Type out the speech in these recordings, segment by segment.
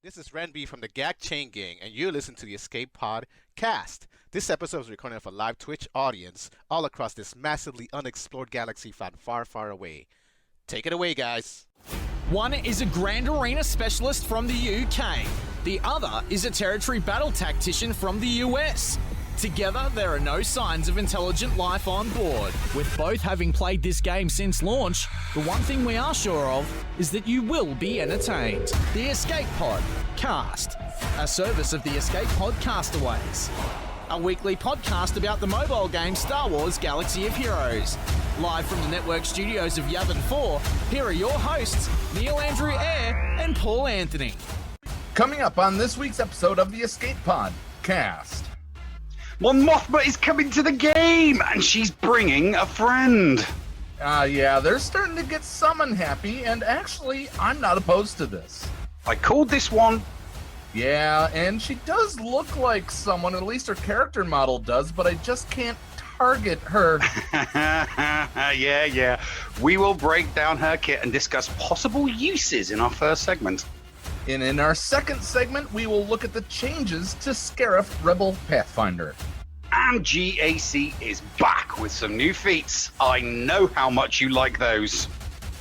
This is Renby from the Gag Chain Gang, and you're listening to the Escape Pod cast. This episode is recorded for a live Twitch audience all across this massively unexplored galaxy found far, far away. Take it away, guys. One is a Grand Arena specialist from the UK. The other is a territory battle tactician from the US. Together, there are no signs of intelligent life on board. With both having played this game since launch, the one thing we are sure of is that you will be entertained. The Escape Pod Cast, a service of the Escape Pod Castaways. A weekly podcast about the mobile game Star Wars Galaxy of Heroes. Live from the network studios of Yavin 4, here are your hosts, Neil Andrew Eyre and Paul Anthony. Coming up on this week's episode of the Escape Pod Cast. Mon Mothma is coming to the game, and she's bringing a friend. Yeah, they're starting to get some unhappy, and actually, I'm not opposed to this. I called this one. Yeah, and she does look like someone, at least her character model does, but I just can't target her. Yeah. We will break down her kit and discuss possible uses in our first segment. And in our second segment, we will look at the changes to Scarif Rebel Pathfinder. And GAC is back with some new feats. I know how much you like those.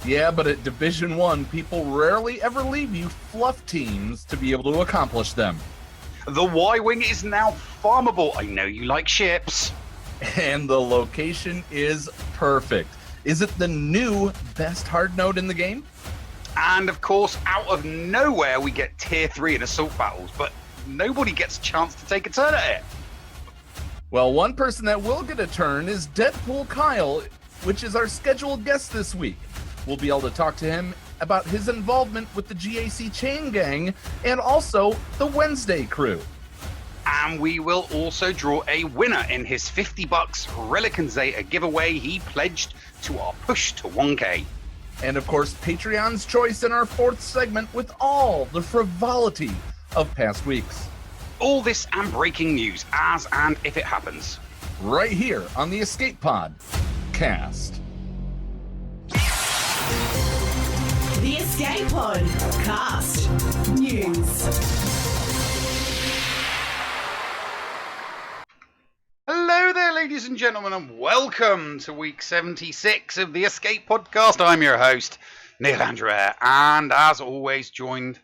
Yeah, but at Division 1, people rarely ever leave you fluff teams to be able to accomplish them. The Y-Wing is now farmable. I know you like ships. And the location is perfect. Is it the new best hard node in the game? And of course, out of nowhere, we get Tier 3 in assault battles, but nobody gets a chance to take a turn at it. Well, one person that will get a turn is Deadpoolkyle, which is our scheduled guest this week. We'll be able to talk to him about his involvement with the GAC Chain Gang and also the Wednesday crew. And we will also draw a winner in his $50 Relic and Zeta giveaway he pledged to our push to 1K. And of course, Patreon's choice in our fourth segment with all the frivolity of past weeks. All this and breaking news as and if it happens. Right here on the Escape Pod Cast. The Escape Pod Cast News. Hello there, ladies and gentlemen, and welcome to week 76 of the Escape Podcast. I'm your host, Neil Andrew Eyre, and as always, joined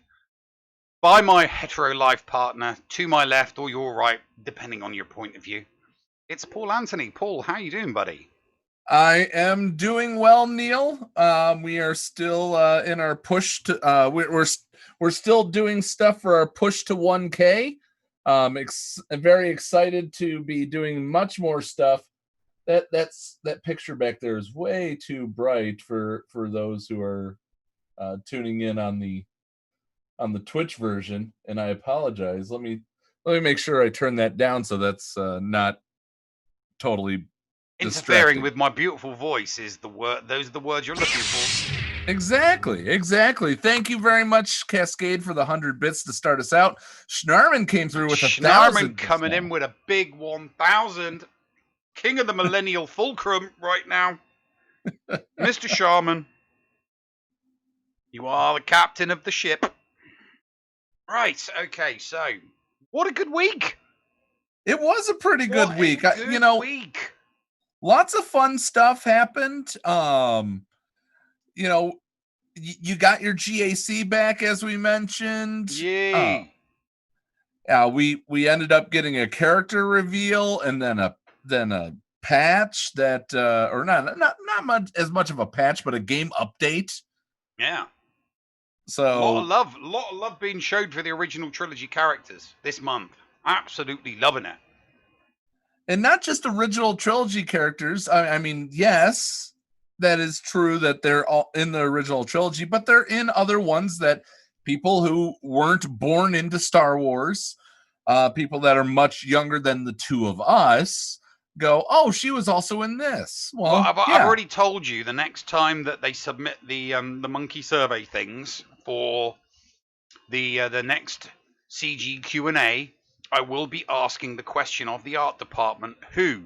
by my hetero life partner to my left or your right, depending on your point of view. It's Paul Anthony. Paul, how you doing, buddy? I am doing well, Neil. We are still in our push to. We're still doing stuff for our push to 1K. I'm very excited to be doing much more stuff. That picture back there is way too bright for those who are tuning in on the Twitch version, and I apologize. Let me make sure I turn that down so that's not totally interfering with my beautiful voice. Is the word? Those are the words you're looking for. Exactly. Thank you very much, Cascade, for the 100 bits to start us out. Schnarman came through with 1,000. Schnarman coming in with a big 1,000. King of the Millennial Fulcrum right now. Mr. Sharman. You are the captain of the ship. Right, okay, so what a good week. It was a pretty good week. Week. Lots of fun stuff happened. You got your GAC back, as we mentioned. Yay. We ended up getting a character reveal and then a patch that or not much as much of a patch, but a game update. Yeah. So a lot of love being showed for the original trilogy characters this month. Absolutely loving it. And not just original trilogy characters. I mean, yes, that is true that they're all in the original trilogy, but they're in other ones that people who weren't born into Star Wars, people that are much younger than the two of us, go, oh, she was also in this. Well, I've already told you the next time that they submit the monkey survey things for the next CG Q&A, I will be asking the question of the art department: who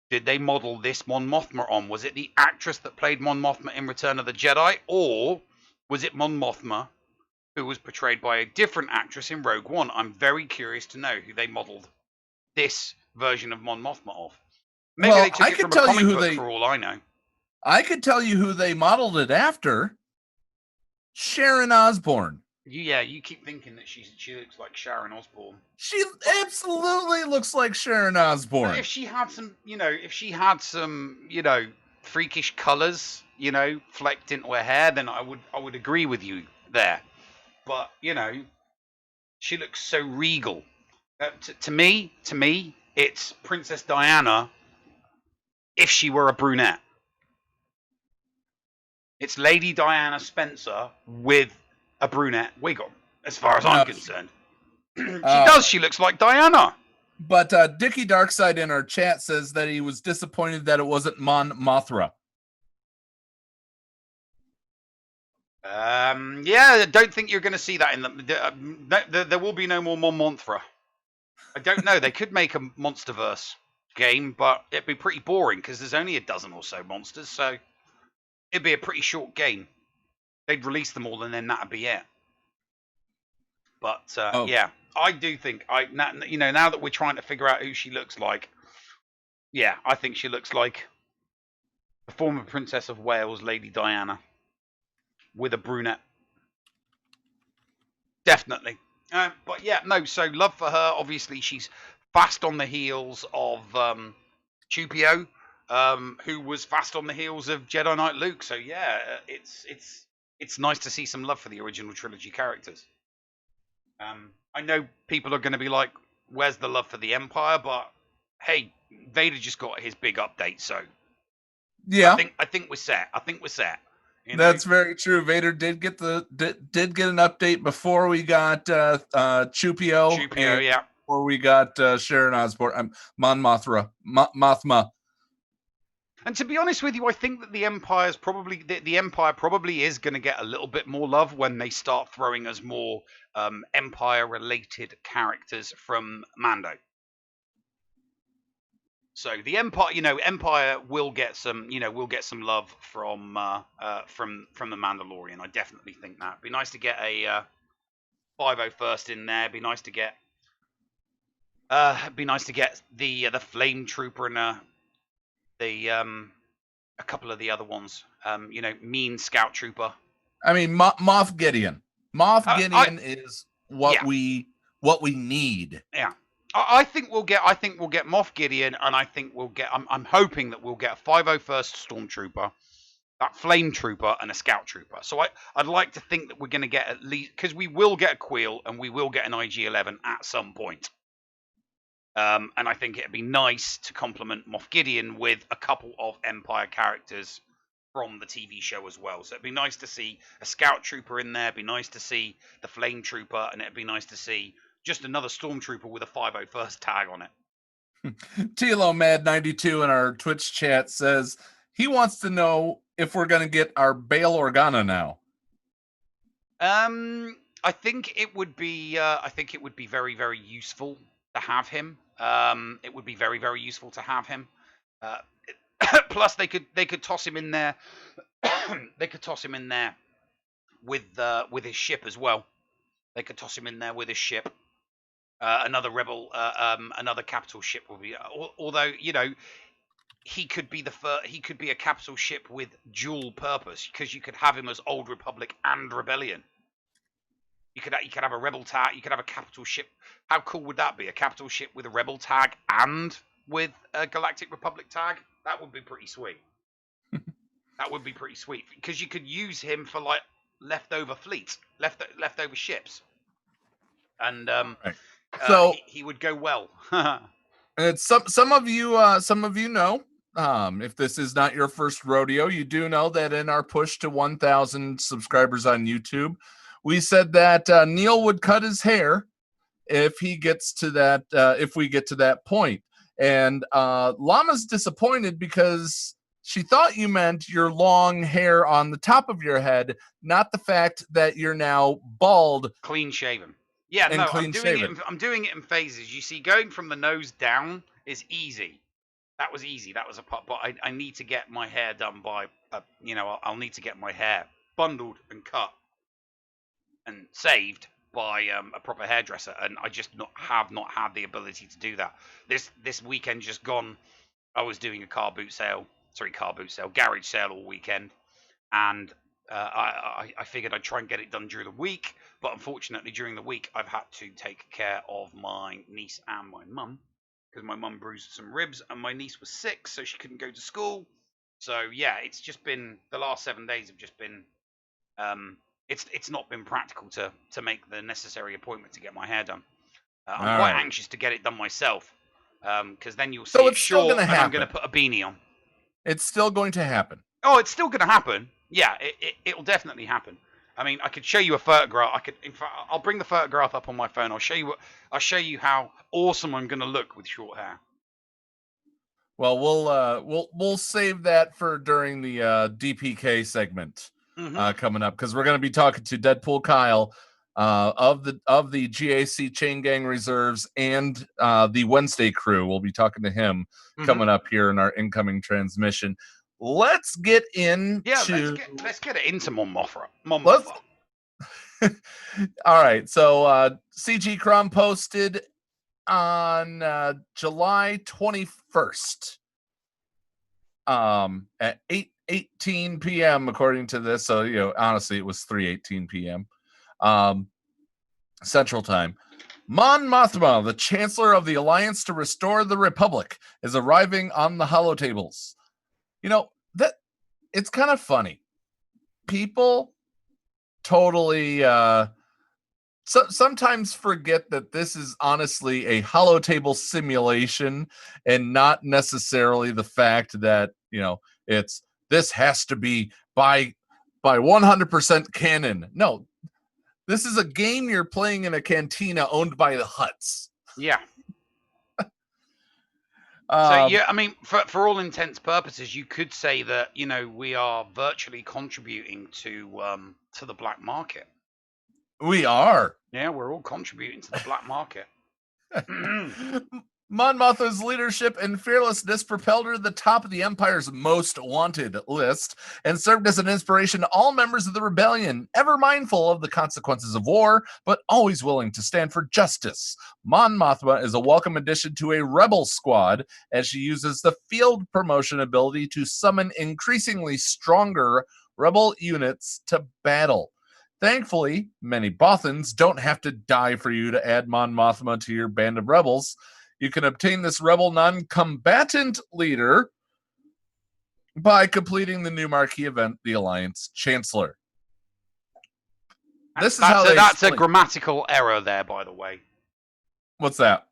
did they model this Mon Mothma on? Was it the actress that played Mon Mothma in Return of the Jedi, or was it Mon Mothma who was portrayed by a different actress in Rogue One. I'm very curious to know who they modelled this version of Mon Mothma off. Maybe Well, they took I it could from a tell you comic who book they. for all I know. I could tell you who they modeled it after. Sharon Osbourne. Yeah, you keep thinking that she looks like Sharon Osbourne. She absolutely looks like Sharon But Osbourne. if she had some, freakish colours, flecked into her hair, then I would agree with you there. But she looks so regal. To me, it's Princess Diana if she were a brunette. It's Lady Diana Spencer with a brunette wig on, as far as I'm concerned. She does. She looks like Diana. But Dickie Darkside in our chat says that he was disappointed that it wasn't Mon Mothra. Yeah, I don't think you're going to see that in the. There will be no more Mon Mothra. I don't know. They could make a MonsterVerse game, but it'd be pretty boring because there's only a dozen or so monsters, so it'd be a pretty short game. They'd release them all, and then that'd be it. But yeah, I do think now that we're trying to figure out who she looks like, yeah, I think she looks like the former Princess of Wales, Lady Diana, with a brunette. Definitely. But yeah, no. So love for her. Obviously, she's fast on the heels of Chupio, who was fast on the heels of Jedi Knight Luke. So yeah, it's nice to see some love for the original trilogy characters. I know people are going to be like, "Where's the love for the Empire?" But hey, Vader just got his big update, so yeah, I think we're set. That's very true. Vader did get did get an update before we got Chupio. Chupio, yeah. Before we got Sharon Osbourne, Mon Mothra, Mothma. And to be honest with you, I think that the Empire's probably the Empire probably is going to get a little bit more love when they start throwing us more Empire-related characters from Mando. So the Empire, Empire will get some love from the Mandalorian. I definitely think that. It'd be nice to get a 501st in there. It'd be nice to get the Flame Trooper and a couple of the other ones. Mean Scout Trooper. I mean, Moff Gideon. Gideon is what we need. Yeah. I think we'll get Moff Gideon, and I think we'll get. I'm hoping that we'll get a 501st Stormtrooper, that Flame Trooper, and a Scout Trooper. So I'd like to think that we're going to get at least, because we will get a Queel and we will get an IG-11 at some point. And I think it'd be nice to complement Moff Gideon with a couple of Empire characters from the TV show as well. So it'd be nice to see a Scout Trooper in there. It'd be nice to see the Flame Trooper, and it'd be nice to see just another Stormtrooper with a 501st tag on it. Tilo Mad 92 in our Twitch chat says he wants to know if we're going to get our Bail Organa now. I think it would be very, very useful to have him. It would be very, very useful to have him. Plus, they could toss him in there. They could toss him in there with his ship as well. They could toss him in there with his ship. Another rebel, another capital ship will be. Although he could be he could be a capital ship with dual purpose, because you could have him as Old Republic and Rebellion. You could have a rebel tag. You could have a capital ship. How cool would that be? A capital ship with a rebel tag and with a Galactic Republic tag. That would be pretty sweet. That would be pretty sweet, because you could use him for like leftover fleets, leftover ships, and right. So he would go well. And some of you know, if this is not your first rodeo, you do know that in our push to 1,000 subscribers on YouTube, we said that Neil would cut his hair if he gets to that. If we get to that point, and Llama's disappointed because she thought you meant your long hair on the top of your head, not the fact that you're now bald, clean shaven. Yeah, no, I'm doing it in phases. You see, going from the nose down is easy. That was easy. That was a part. But I need to get my hair done by, I'll need to get my hair bundled and cut. and saved by a proper hairdresser, and I just have not had the ability to do that. This weekend just gone, I was doing a garage sale all weekend, and I figured I'd try and get it done during the week, but unfortunately during the week I've had to take care of my niece and my mum, because my mum bruised some ribs and my niece was sick, so she couldn't go to school. So yeah, it's just been, the last 7 days have just been, it's not been practical to make the necessary appointment to get my hair done. I'm quite anxious to get it done myself, because then you'll see it's still gonna and I'm happen. going to put a beanie on. It's still going to happen. Oh, it's still going to happen. Yeah, it'll definitely happen. I mean, I could show you a photograph. In fact, I'll bring the photograph up on my phone. I'll show you how awesome I'm going to look with short hair. Well, we'll save that for during the DPK segment coming up, because we're going to be talking to Deadpoolkyle of the GAC Chain Gang Reserves and the Wednesday crew. We'll be talking to him coming up here in our incoming transmission. Let's get into let's get it into Mon Mothma. All right, so CG Crom posted on July 21st at 8:18 p.m. according to this. So honestly, it was 3:18 p.m. Central Time. Mon Mothma, the Chancellor of the Alliance to Restore the Republic, is arriving on the holotables. That it's kind of funny. People totally sometimes forget that this is honestly a holotable simulation, and not necessarily the fact that this has to be by 100% canon. No, this is a game you're playing in a cantina owned by the Hutts. Yeah. So yeah, I mean, for all intents purposes, you could say that we are virtually contributing to the black market. We are. Yeah, we're all contributing to the black market. Mon Mothma's leadership and fearlessness propelled her to the top of the Empire's most wanted list and served as an inspiration to all members of the rebellion, ever mindful of the consequences of war, but always willing to stand for justice. Mon Mothma is a welcome addition to a rebel squad, as she uses the field promotion ability to summon increasingly stronger rebel units to battle. Thankfully, many Bothans don't have to die for you to add Mon Mothma to your band of rebels. You can obtain this rebel non-combatant leader by completing the new marquee event, the Alliance Chancellor. That's a grammatical error there, by the way. What's that?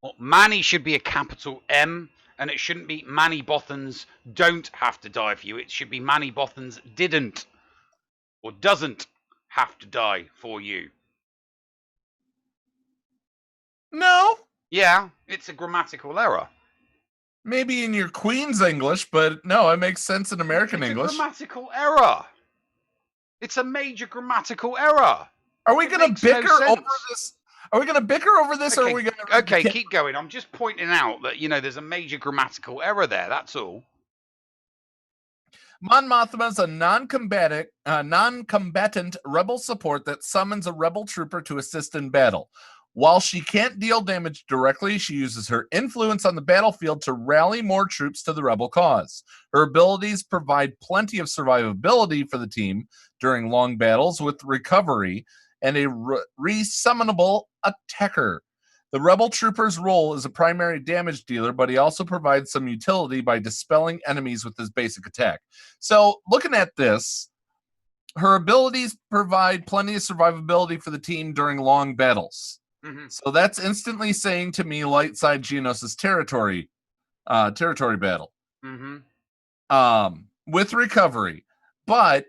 Well, Manny should be a capital M, and it shouldn't be Manny Bothans don't have to die for you. It should be Manny Bothans didn't or doesn't have to die for you. No. Yeah, it's a grammatical error. Maybe in your Queen's English, but no, it makes sense in American English. It's a grammatical error. It's a major grammatical error. Are we going to bicker over this? Are we going to bicker over this, or are we going to... Okay, keep going. I'm just pointing out that, there's a major grammatical error there. That's all. Mon Mothma is a non-combatant rebel support that summons a rebel trooper to assist in battle. While she can't deal damage directly, she uses her influence on the battlefield to rally more troops to the rebel cause. Her abilities provide plenty of survivability for the team during long battles with recovery and a resummonable attacker. The rebel trooper's role is a primary damage dealer, but he also provides some utility by dispelling enemies with his basic attack. So, looking at this, her abilities provide plenty of survivability for the team during long battles. Mm-hmm. So that's instantly saying to me light side Geonosis territory battle. Mm-hmm. With recovery. But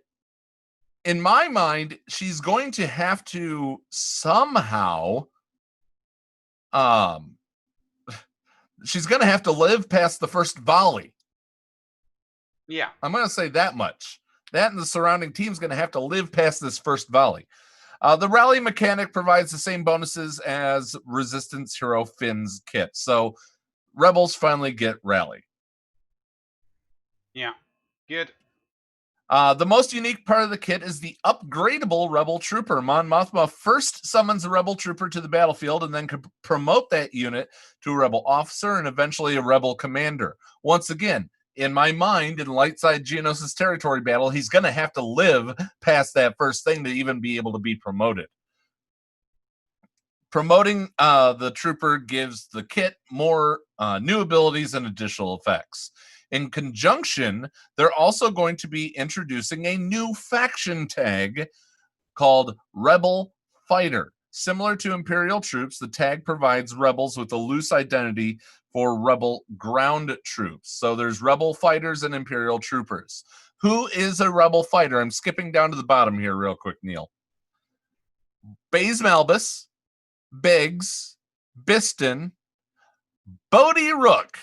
in my mind, she's going to have to somehow she's going to have to live past the first volley. Yeah. I'm going to say that much. That and the surrounding team's going to have to live past this first volley. The rally mechanic provides the same bonuses as Resistance Hero Finn's kit. So Rebels finally get rally. Yeah. Good. The most unique part of the kit is the upgradable Rebel Trooper. Mon Mothma first summons a Rebel Trooper to the battlefield and then could promote that unit to a Rebel Officer and eventually a Rebel Commander. Once again, in my mind, in Lightside Geonosis territory battle, he's going to have to live past that first thing to even be able to be promoted. Promoting the Trooper gives the kit more new abilities and additional effects. In conjunction, they're also going to be introducing a new faction tag called Rebel Fighter. Similar to Imperial troops, the tag provides rebels with a loose identity for Rebel ground troops. So there's Rebel Fighters and Imperial troopers. Who is a Rebel Fighter? I'm skipping down to the bottom here real quick, Neil. Baze Malbus, Biggs, Biston, Bodhi Rook,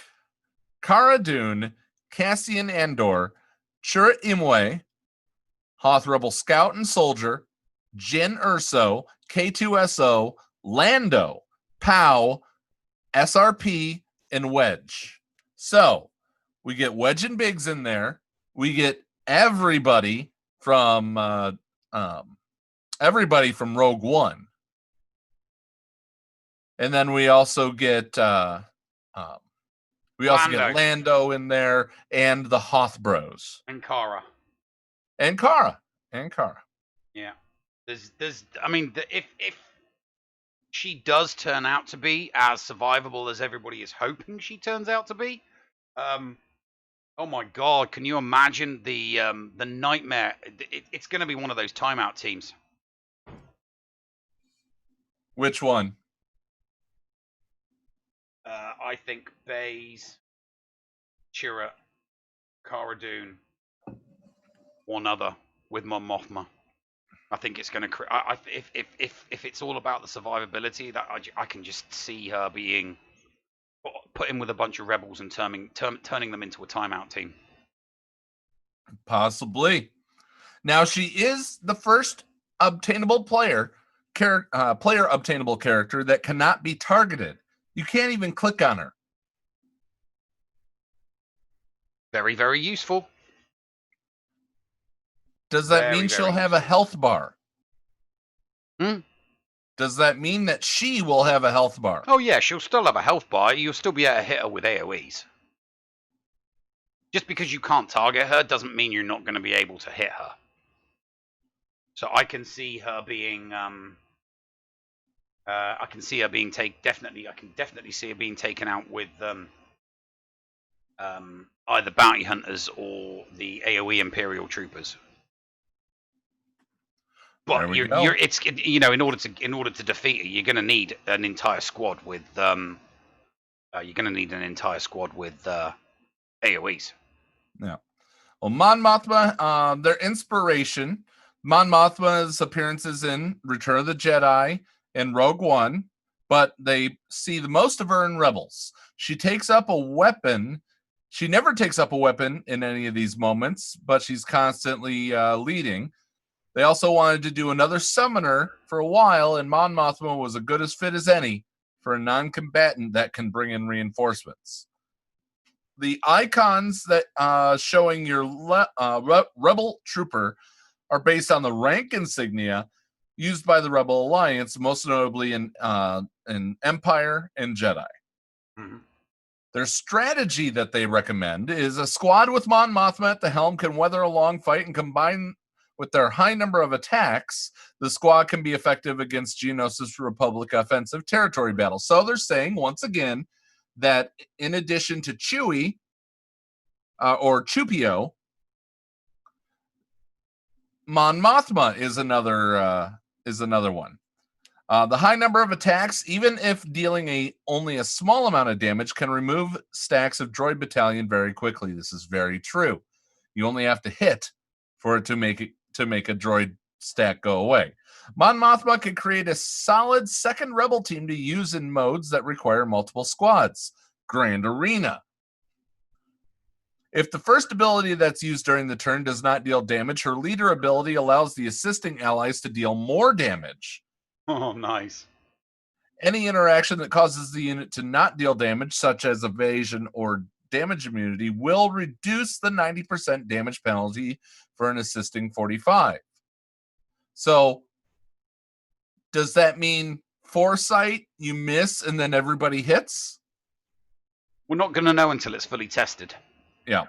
Cara Dune, Cassian Andor, Chirrut Imwe, Hoth Rebel Scout and Soldier, Jyn Erso, K2SO, Lando, Pow, SRP, and Wedge. So we get Wedge and Biggs in there. We get everybody from Rogue One. And then we also get Lando in there and the Hoth Bros. And Cara. Yeah. If she does turn out to be as survivable as everybody is hoping she turns out to be, oh my God, can you imagine the nightmare? It's going to be one of those timeout teams. Which one? I think Baze, Chirrut, Cara Dune, one other with Mon Mothma. I think it's going to. If it's all about the survivability, that I can just see her being put in with a bunch of rebels and turning them into a timeout team. Possibly. Now she is the first obtainable player obtainable character that cannot be targeted. You can't even click on her. Very, very useful. Does that mean she'll have a health bar? Does that mean that she will have a health bar? Oh, yeah, she'll still have a health bar. You'll still be able to hit her with AoEs. Just because you can't target her doesn't mean you're not going to be able to hit her. So I can see her being... I can see her being definitely see her being taken out with either bounty hunters or the AoE Imperial troopers. But in order to defeat her, you're going to need an entire squad with AoEs. Yeah. Well, Mon Mothma, their inspiration, Mon Mothma's appearances in Return of the Jedi and Rogue One, but they see the most of her in Rebels. She takes up a weapon. She never takes up a weapon in any of these moments, but she's constantly leading. They also wanted to do another summoner for a while, and Mon Mothma was a good as fit as any for a non-combatant that can bring in reinforcements. The icons that showing your Rebel Trooper are based on the rank insignia used by the Rebel Alliance, most notably in Empire and Jedi. Mm-hmm. Their strategy that they recommend is a squad with Mon Mothma at the helm can weather a long fight, and combine with their high number of attacks, the squad can be effective against Geonosis Republic offensive territory battles. So they're saying, once again, that in addition to Chewie or Chupio, Mon Mothma is another one. The high number of attacks, even if dealing only a small amount of damage, can remove stacks of droid battalion very quickly. This is very true. You only have to hit for it to make a droid stack go away. Mon Mothma can create a solid second rebel team to use in modes that require multiple squads. Grand Arena. If the first ability that's used during the turn does not deal damage, her leader ability allows the assisting allies to deal more damage. Oh, nice. Any interaction that causes the unit to not deal damage, such as evasion or damage immunity, will reduce the 90% damage penalty for an assisting 45. So does that mean foresight, you miss, and then everybody hits? We're not going to know until it's fully tested. Yeah.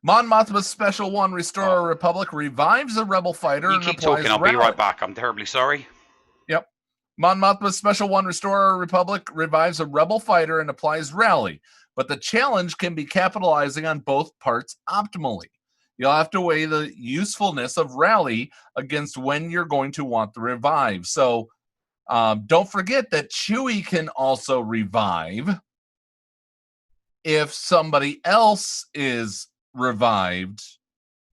Mon Mothma's Special 1 Restorer Republic revives a rebel fighter You and keep applies talking, I'll rally. be right back. I'm terribly sorry. Yep. Mon Mothma's Special 1 Restorer Republic revives a rebel fighter and applies rally, but the challenge can be capitalizing on both parts optimally. You'll have to weigh the usefulness of rally against when you're going to want the revive. So don't forget that Chewie can also revive if somebody else is revived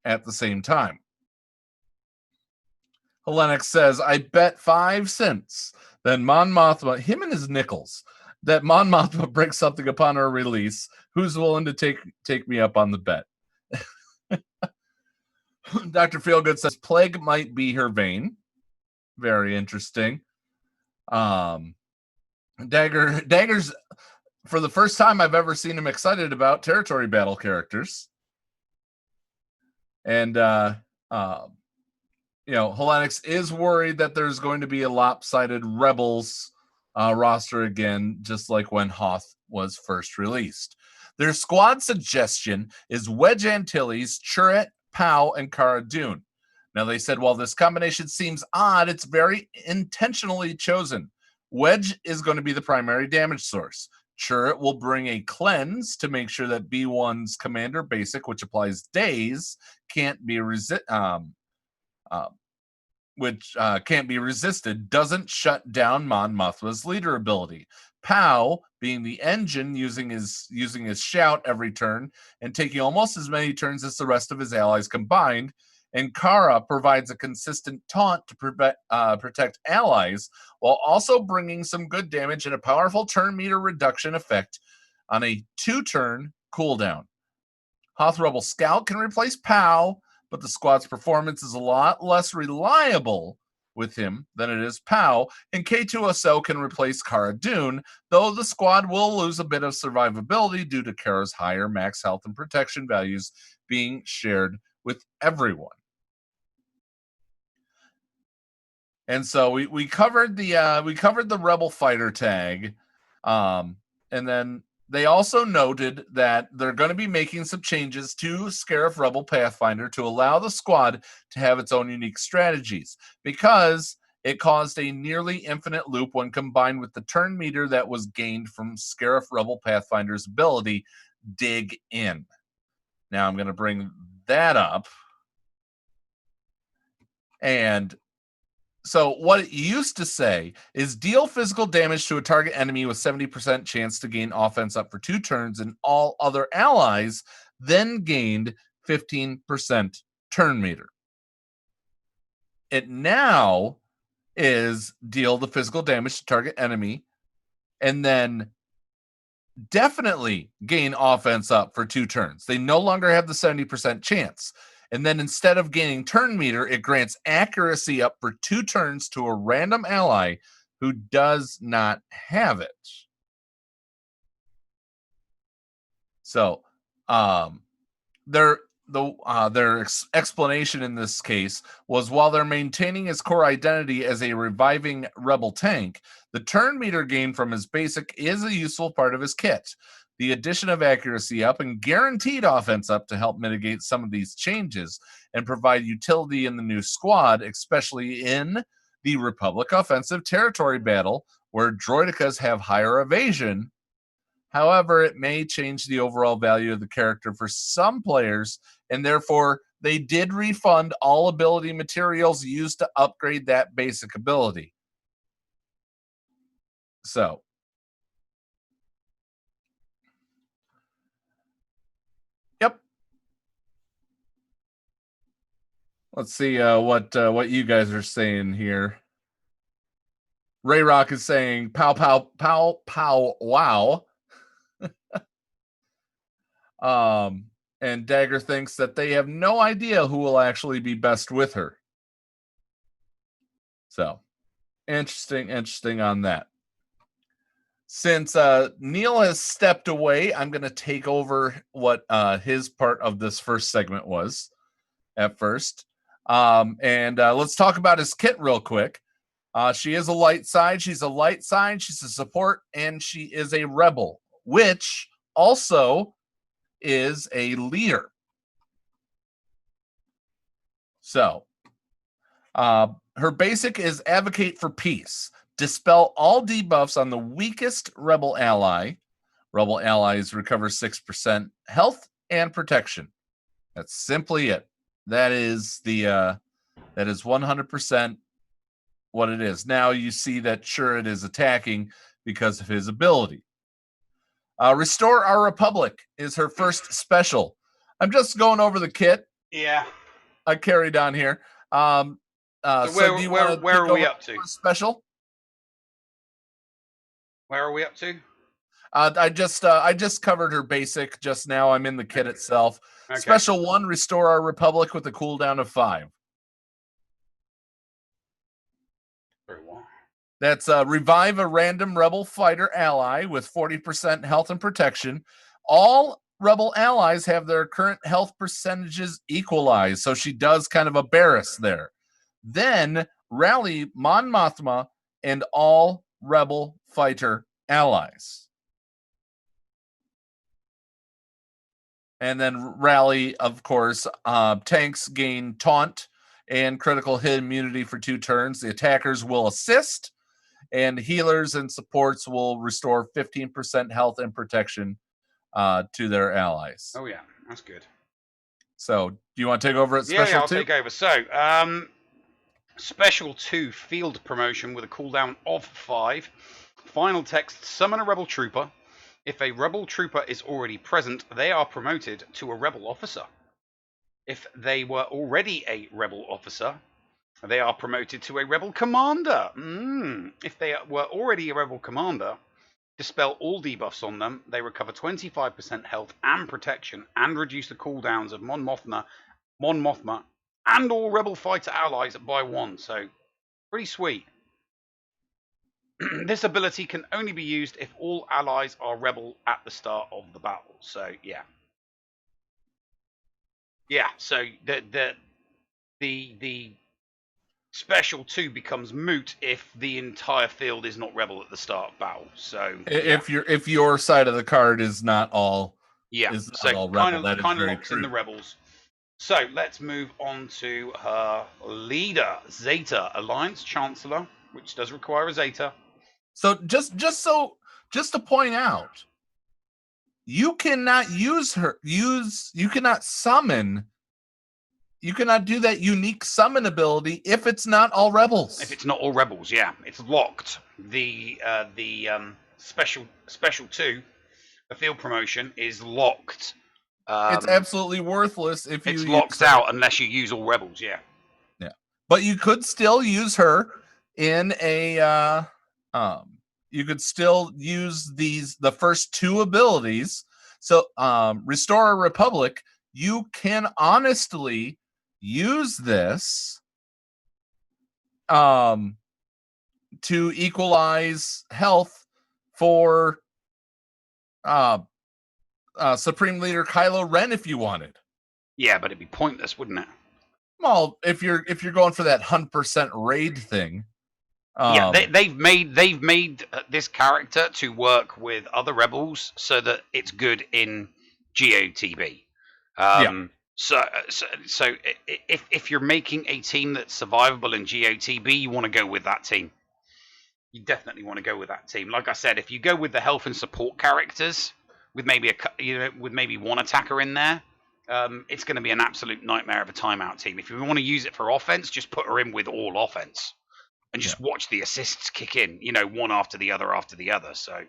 at the same time. Hellenic says, I bet 5 cents that Mon Mothma, him and his nickels, that Mon Mothma breaks something upon her release. Who's willing to take me up on the bet? Dr. Feelgood says, plague might be her vein. Very interesting. Dagger's, for the first time I've ever seen him excited about territory battle characters. And, Hellenix is worried that there's going to be a lopsided Rebels roster again, just like when Hoth was first released. Their squad suggestion is Wedge Antilles, Chirrut, Pow, and Cara Dune. Now, they said, while this combination seems odd, it's very intentionally chosen. Wedge is going to be the primary damage source. Chirrut will bring a cleanse to make sure that B1's Commander Basic, which applies days, can't be resisted, doesn't shut down Mon Mothma's leader ability. Pow, being the engine, using his shout every turn and taking almost as many turns as the rest of his allies combined. And Cara provides a consistent taunt to protect allies, while also bringing some good damage and a powerful turn meter reduction effect on a 2-turn cooldown. Hoth Rebel Scout can replace Pow, but the squad's performance is a lot less reliable with him than it is Pow, and K2SO can replace Cara Dune, though the squad will lose a bit of survivability due to Kara's higher max health and protection values being shared with everyone. And so we covered the Rebel Fighter tag, and then they also noted that they're going to be making some changes to Scarif Rebel Pathfinder to allow the squad to have its own unique strategies, because it caused a nearly infinite loop when combined with the turn meter that was gained from Scarif Rebel Pathfinder's ability, Dig In. Now I'm going to bring that up. And so what it used to say is deal physical damage to a target enemy with 70% chance to gain offense up for 2 turns, and all other allies then gained 15% turn meter. It now is deal the physical damage to target enemy and then definitely gain offense up for 2 turns. They no longer have the 70% chance. And then instead of gaining turn meter, it grants accuracy up for 2 turns to a random ally who does not have it. So their explanation in this case was, while they're maintaining his core identity as a reviving rebel tank, the turn meter gained from his basic is a useful part of his kit. The addition of accuracy up and guaranteed offense up to help mitigate some of these changes and provide utility in the new squad, especially in the Republic offensive territory battle, where droidicas have higher evasion. However, it may change the overall value of the character for some players, and therefore they did refund all ability materials used to upgrade that basic ability. So let's see what you guys are saying here. Ray Rock is saying pow pow pow pow wow. And Dagger thinks that they have no idea who will actually be best with her. So interesting on that. Since Neil has stepped away, I'm going to take over what his part of this first segment was. at first. And let's talk about his kit real quick. She is a light side. She's a light side. She's a support, and she is a rebel, which also is a leader. So, her basic is advocate for peace. Dispel all debuffs on the weakest rebel ally. Rebel allies recover 6% health and protection. That's simply it. That is 100% what it is. Now you see that sure it is attacking because of his ability. Restore Our Republic is her first special. I'm just going over the kit. Yeah. I carried on here. So where are we up to? Special. Where are we up to? I just covered her basic just now. I'm in the kit itself. Okay. Special 1, Restore Our Republic with a cooldown of 5. Very well. That's revive a random rebel fighter ally with 40% health and protection. All rebel allies have their current health percentages equalized, so she does kind of a Barris there. Then rally Mon Mothma and all rebel fighter allies. And then rally, of course, tanks gain taunt and critical hit immunity for 2 turns. The attackers will assist, and healers and supports will restore 15% health and protection to their allies. Oh, yeah, that's good. So, do you want to take over at Special 2? Yeah, I'll take over. So, Special 2, Field Promotion with a cooldown of 5. Final text, summon a Rebel Trooper. If a Rebel Trooper is already present, they are promoted to a Rebel Officer. If they were already a Rebel Officer, they are promoted to a Rebel Commander. If they were already a Rebel Commander, dispel all debuffs on them. They recover 25% health and protection and reduce the cooldowns of Mon Mothma, and all Rebel Fighter allies by 1. So, pretty sweet. This ability can only be used if all allies are rebel at the start of the battle. So, yeah. Yeah, so the Special 2 becomes moot if the entire field is not rebel at the start of battle. So if your side of the card is not all kind of locks in the rebels. So let's move on to her leader, Zeta, Alliance Chancellor, which does require a Zeta. So just to point out, you cannot you cannot do that unique summon ability if it's not all rebels. If it's not all rebels, yeah, it's locked. The special 2, the field promotion, is locked. It's absolutely worthless if it's locked out unless you use all rebels. Yeah. But you could still use her in a. You could still use the first 2 abilities. So, Restore a Republic, you can honestly use this to equalize health for Supreme Leader Kylo Ren if you wanted. Yeah, but it'd be pointless, wouldn't it? Well, if you're going for that 100% raid thing. Yeah, they've made this character to work with other rebels so that it's good in GOTB. So if you're making a team that's survivable in GOTB, you want to go with that team. You definitely want to go with that team. Like I said, if you go with the health and support characters with maybe maybe 1 attacker in there, it's going to be an absolute nightmare of a timeout team. If you want to use it for offense, just put her in with all offense. And just watch the assists kick in, one after the other. So,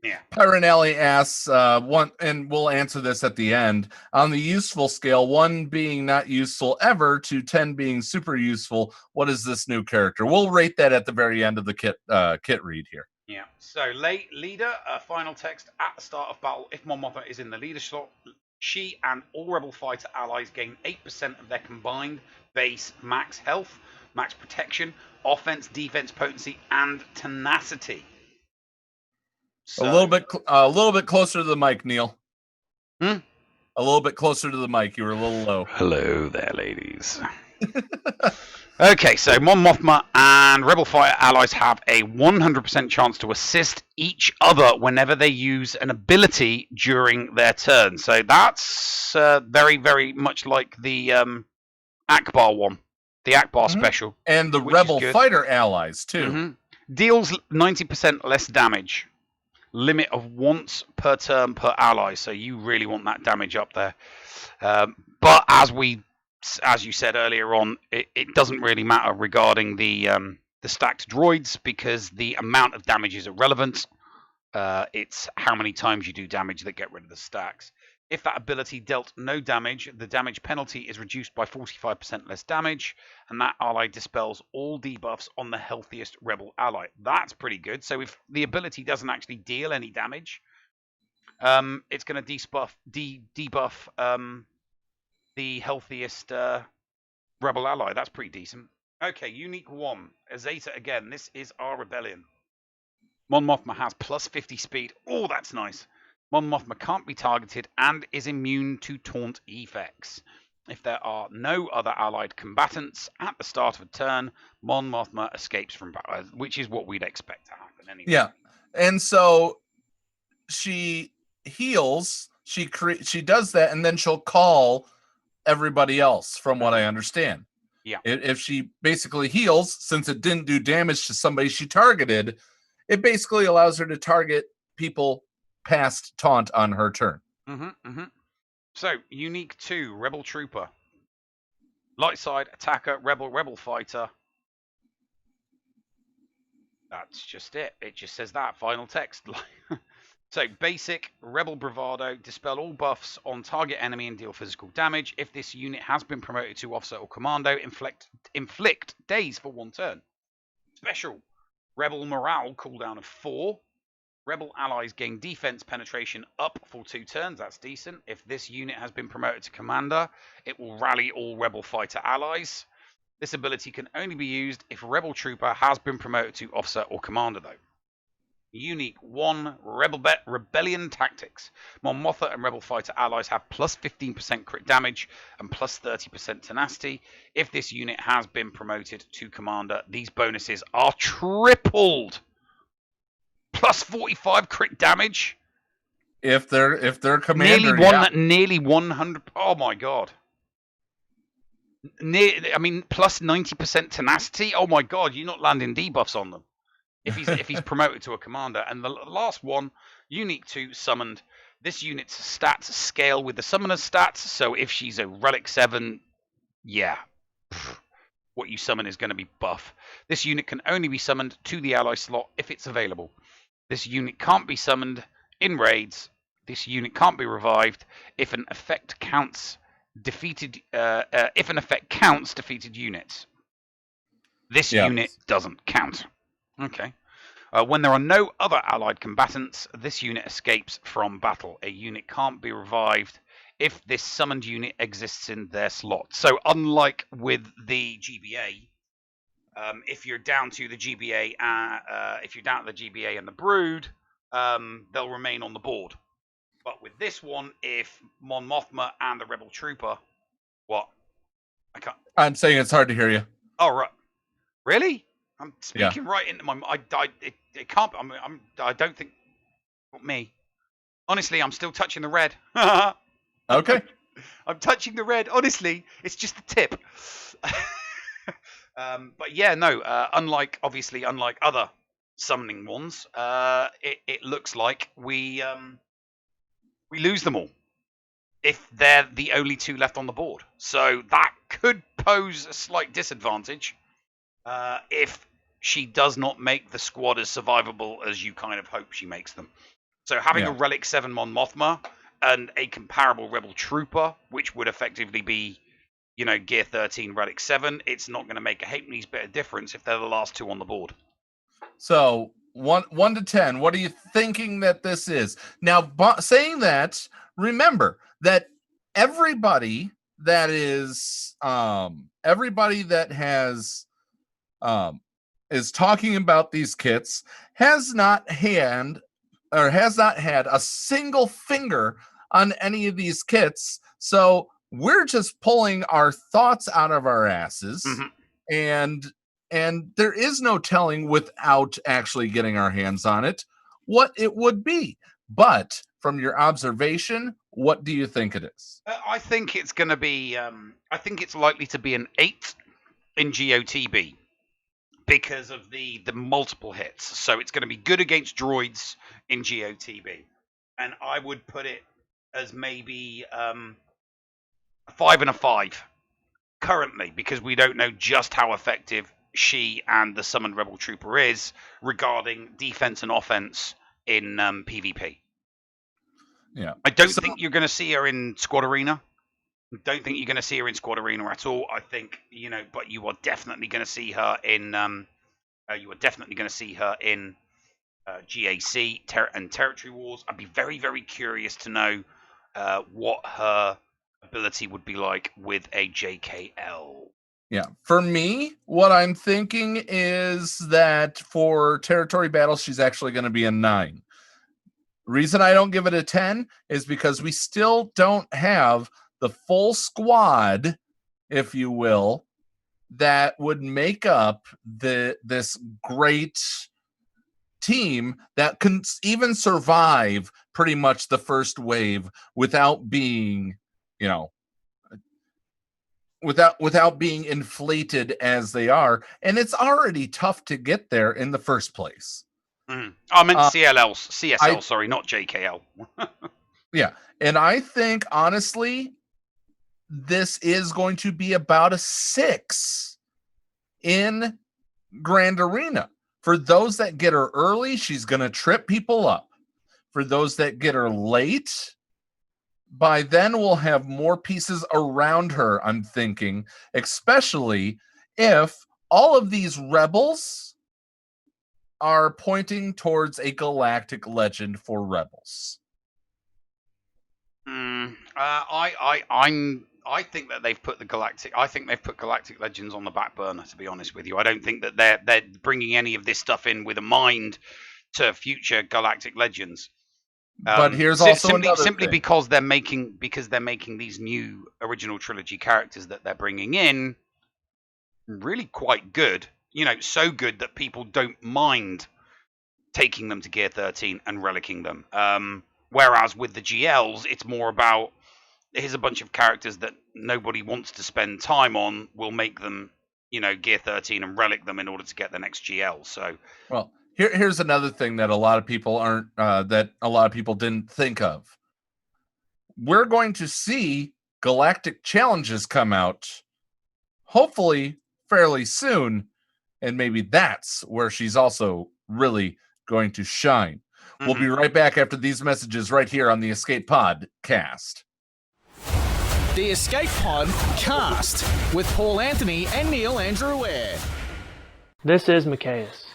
yeah. Pyronelli asks, one, and we'll answer this at the end, on the useful scale, 1 being not useful ever to 10 being super useful, what is this new character? We'll rate that at the very end of the kit read here. Yeah. So, leader, final text, at the start of battle, if Mon Mothma is in the leader slot, she and all Rebel Fighter allies gain 8% of their combined base max health, max protection, offense, defense, potency, and tenacity. So, a little bit closer to the mic, Neil. Hmm? A little bit closer to the mic. You were a little low. Hello there, ladies. Okay, so Mon Mothma and Rebel Fighter allies have a 100% chance to assist each other whenever they use an ability during their turn. So that's very, very much like the Akbar one, the Akbar special. And the which Rebel is good. Fighter allies, too. Deals 90% less damage. Limit of once per turn per ally. So you really want that damage up there. But as you said earlier on, it doesn't really matter regarding the stacked droids because the amount of damage is irrelevant. It's how many times you do damage that get rid of the stacks. If that ability dealt no damage, the damage penalty is reduced by 45% less damage, and that ally dispels all debuffs on the healthiest rebel ally. That's pretty good. So if the ability doesn't actually deal any damage, it's going to debuff the healthiest rebel ally. That's pretty decent. Okay, unique 1. Azeta again. This is our rebellion. Mon Mothma has plus 50 speed. Oh, that's nice. Mon Mothma can't be targeted and is immune to taunt effects. If there are no other allied combatants at the start of a turn, Mon Mothma escapes from battle, which is what we'd expect to happen anyway. Yeah, and so she heals. She does that, and then she'll call everybody else. From what I understand, yeah. If she basically heals, since it didn't do damage to somebody she targeted, it basically allows her to target people past taunt on her turn. So, unique 2, Rebel Trooper. Light side, attacker, rebel fighter. That's just it. It just says that. Final text. So, basic, Rebel Bravado. Dispel all buffs on target enemy and deal physical damage. If this unit has been promoted to officer or commando, inflict daze for 1 turn. Special, Rebel Morale, cooldown of 4. Rebel allies gain defense penetration up for 2 turns. That's decent. If this unit has been promoted to commander, it will rally all Rebel Fighter allies. This ability can only be used if Rebel Trooper has been promoted to officer or commander, though. Unique 1, Rebellion Tactics. Mon Mothma and Rebel Fighter allies have plus 15% crit damage and plus 30% tenacity. If this unit has been promoted to commander, these bonuses are tripled. Plus 45 crit damage. If they're commander, nearly 100. Oh my god. Plus 90% tenacity. Oh my god, you're not landing debuffs on them. If he's promoted to a commander. And the last one, unique 2, summoned. This unit's stats scale with the summoner's stats. So if she's a relic 7, yeah, what you summon is going to be buff. This unit can only be summoned to the ally slot if it's available. This unit can't be summoned in raids. This unit can't be revived if an effect counts defeated. If an effect counts defeated units, this unit doesn't count. Okay. When there are no other allied combatants, this unit escapes from battle. A unit can't be revived if this summoned unit exists in their slot. So, unlike with the GBA. If you're down to the GBA, and the Brood, they'll remain on the board. But with this one, if Mon Mothma and the Rebel Trooper, what? I can't. I'm saying it's hard to hear you. Oh right, really? I'm speaking right into my. It can't. I don't think. Not me. Honestly, I'm still touching the red. Okay. I'm touching the red. Honestly, it's just the tip. But yeah, no. Unlike other summoning ones, it looks like we lose them all if they're the only 2 left on the board. So that could pose a slight disadvantage if she does not make the squad as survivable as you kind of hope she makes them. So having a Relic 7 Mon Mothma and a comparable Rebel Trooper, which would effectively be, Gear 13 Relic 7, it's not going to make a halfpenny's bit of difference if they're the last 2 on the board. So 1 to 10, what are you thinking that this is? Now, saying that, remember that everybody that is is talking about these kits has not had a single finger on any of these kits. So we're just pulling our thoughts out of our asses, and there is no telling without actually getting our hands on it what it would be. But from your observation, what do you think it is? I think it's going to be. I think it's likely to be an 8 in GOTB because of the multiple hits. So it's going to be good against droids in GOTB, and I would put it as maybe a 5 and a 5 currently, because we don't know just how effective she and the summoned rebel trooper is regarding defense and offense in PvP. Yeah, I don't think you're going to see her in Squad Arena. I don't think you're going to see her in Squad Arena at all. I think, but you are definitely going to see her in. You are definitely going to see her in GAC and Territory Wars. I'd be very, very curious to know what her ability would be like with a JKL. Yeah, for me, what I'm thinking is that for territory battles, she's actually going to be a 9. Reason I don't give it a 10 is because we still don't have the full squad, if you will, that would make up this great team that can even survive pretty much the first wave without being, without being inflated as they are. And it's already tough to get there in the first place. I meant CSL, sorry, not JKL. Yeah. And I think, honestly, this is going to be about a 6 in Grand Arena. For those that get her early, she's going to trip people up. For those that get her late, by then we'll have more pieces around her, I'm thinking, especially if all of these rebels are pointing towards a galactic legend for rebels. I think that they've put galactic legends on the back burner, to be honest with you. I don't think that they're bringing any of this stuff in with a mind to future galactic legends. But here's also simply because they're making these new original trilogy characters that they're bringing in really quite good. So good that people don't mind taking them to Gear 13 and relicking them. Whereas with the GLs, it's more about, here's a bunch of characters that nobody wants to spend time on. We'll make them, Gear 13 and relic them in order to get the next GL. So, well, here's another thing that a lot of people didn't think of. We're going to see galactic challenges come out, hopefully fairly soon, and maybe that's where she's also really going to shine. We'll be right back after these messages right here on the Escape Podcast. The Escape Pod Cast with Paul Anthony and Neil Andrew Ware. This is Micaeus,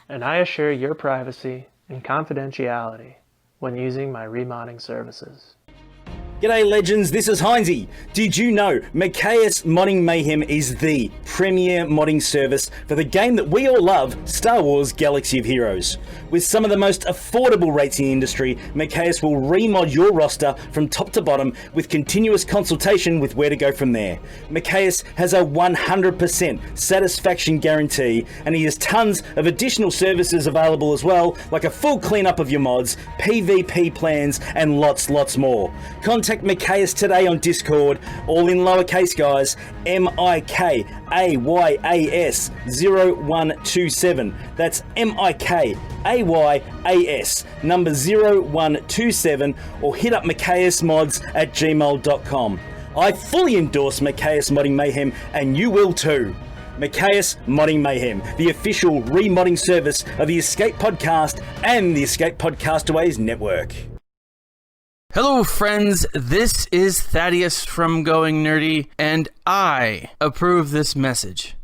and I assure your privacy and confidentiality when using my remodding services. G'day legends, this is Heinzie. Did you know Micaeus Modding Mayhem is the premier modding service for the game that we all love, Star Wars Galaxy of Heroes? With some of the most affordable rates in the industry, Micaeus will remod your roster from top to bottom with continuous consultation with where to go from there. Micaeus has a 100% satisfaction guarantee, and he has tons of additional services available as well, like a full cleanup of your mods, PvP plans, and lots more. Contact Micaeus today on Discord, all in lowercase guys, MIKAYAS 0127. That's MIKAYAS number 0127, or hit up micaeusmods@gmail.com. I fully endorse Micaeus Modding Mayhem, and you will too. Micaeus Modding Mayhem, the official remodding service of the Escape Podcast and the Escape Podcastaways Network. Hello friends, this is Thaddeus from Going Nerdy, and I approve this message,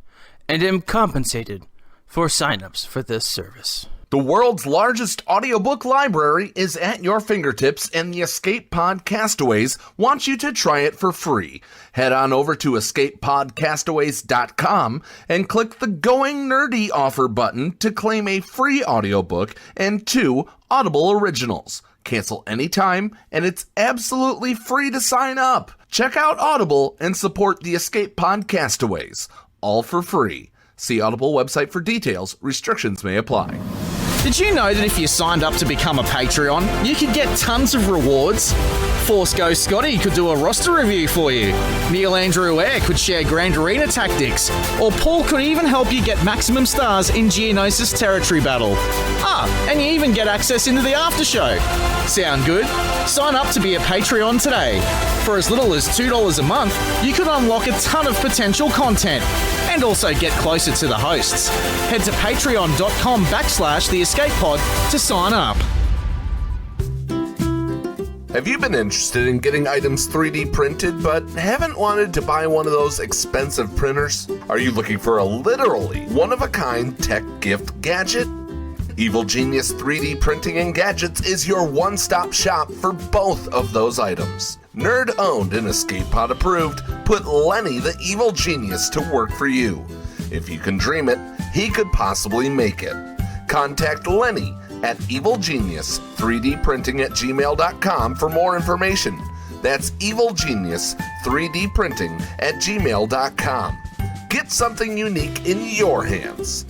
and am compensated for signups for this service. The world's largest audiobook library is at your fingertips, and the Escape Podcastaways wants you to try it for free. Head on over to escapepodcastaways.com and click the Going Nerdy offer button to claim a free audiobook and 2 Audible originals. Cancel anytime, and it's absolutely free to sign up. Check out Audible and support the Escape Pod Castaways, all for free. See Audible website for details. Restrictions may apply. Did you know that if you signed up to become a Patreon, you could get tons of rewards? Force Ghost Scotty could do a roster review for you. Neil Andrew Air could share Grand Arena tactics. Or Paul could even help you get maximum stars in Geonosis Territory Battle. And you even get access into the after show. Sound good? Sign up to be a Patreon today. For as little as $2 a month, you could unlock a ton of potential content and also get closer to the hosts. Head to patreon.com/The Escape Pod to sign up. Have you been interested in getting items 3D printed but haven't wanted to buy one of those expensive printers? Are you looking for a literally one-of-a-kind tech gift gadget? Evil Genius 3D Printing and Gadgets is your one-stop shop for both of those items. Nerd-owned and Escape Pod approved, put Lenny the Evil Genius to work for you. If you can dream it, he could possibly make it. Contact Lenny at evilgenius3dprinting@gmail.com for more information. That's evilgenius3dprinting@gmail.com. Get something unique in your hands.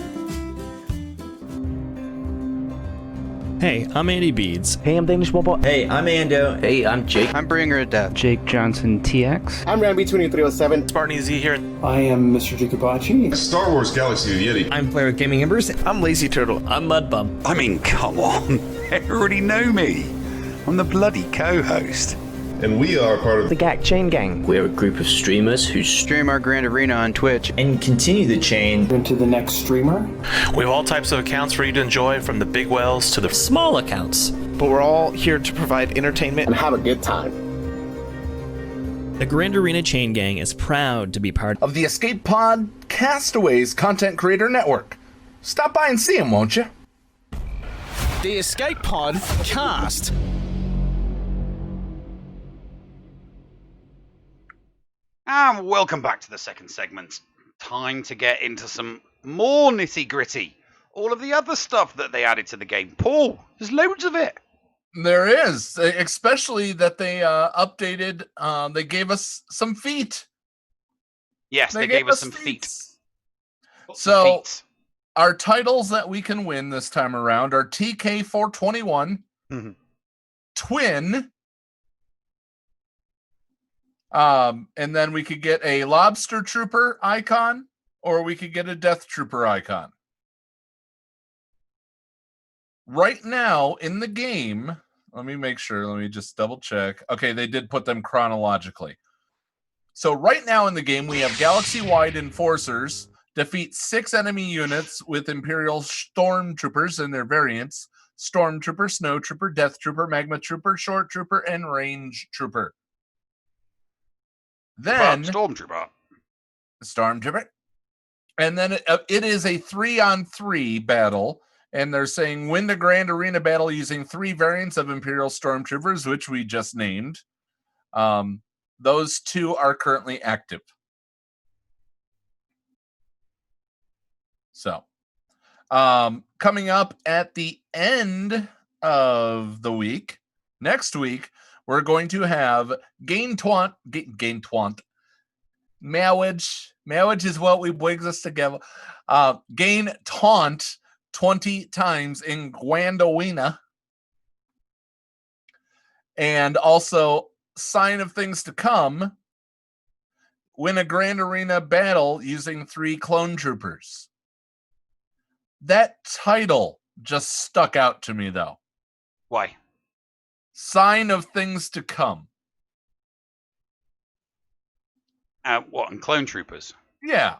Hey, I'm Andy Beads. Hey, I'm Danish Bobo. Hey, I'm Ando. Hey, I'm Jake. I'm Bringer of Death. Jake Johnson TX. I'm Ramby2307. Spartan EZ here. I am Mr. Jikabachi. Star Wars Galaxy of the Yeti. I'm Player Gaming Embers. I'm Lazy Turtle. I'm Mudbum. I mean, come on. They already know me. I'm the bloody co-host. And we are part of the GAC Chain Gang. We're a group of streamers who stream our Grand Arena on Twitch and continue the chain into the next streamer. We have all types of accounts for you to enjoy, from the big whales to the small accounts. But we're all here to provide entertainment and have a good time. The Grand Arena Chain Gang is proud to be part of the Escape Pod Castaways Content Creator Network. Stop by and see them, won't you? The Escape Pod Cast. And welcome back to the second segment. Time to get into some more nitty-gritty. All of the other stuff that they added to the game. Paul, there's loads of it. There is, especially that they updated, they gave us some feet. Yes, they gave us some feet. So, our titles that we can win this time around are TK421, Twin, and then we could get a Lobster Trooper icon, or we could get a Death Trooper icon. Right now in the game, let me make sure, let me just double check. Okay, they did put them chronologically. So right now in the game, we have galaxy-wide enforcers, defeat 6 enemy units with Imperial Stormtroopers and their variants, Stormtrooper, Snow Trooper, Death Trooper, Magma Trooper, Short Trooper, and Range Trooper. Then Stormtrooper. And then it is a 3-on-3 battle, and they're saying win the Grand Arena battle using 3 variants of Imperial Stormtroopers, which we just named. Those 2 are currently active. So, coming up at the end of the week, next week, we're going to have Gain Twant. Marriage is what we brings us together. Gain Taunt 20 times in Guandowina. And also, Sign of Things to Come. Win a Grand Arena battle using 3 clone troopers. That title just stuck out to me, though. Why? Sign of Things to Come. What, and clone troopers? Yeah.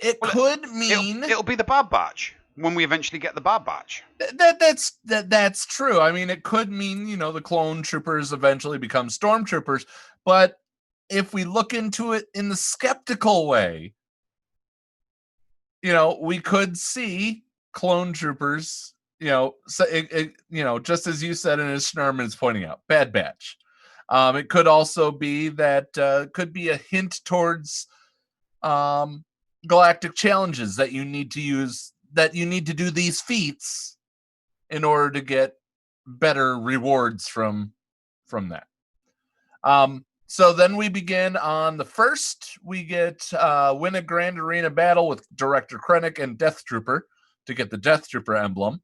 It could mean... It'll be the Bad Batch when we eventually get the Bad Batch. That's true. I mean, it could mean, the clone troopers eventually become stormtroopers. But if we look into it in the skeptical way, we could see clone troopers, just as you said, and as Schnurman is pointing out, Bad Batch. It could also be that could be a hint towards galactic challenges that you need to use, that you need to do these feats in order to get better rewards from that. So then we begin on the 1st. We get win a Grand Arena battle with Director Krennic and Death Trooper to get the Death Trooper emblem.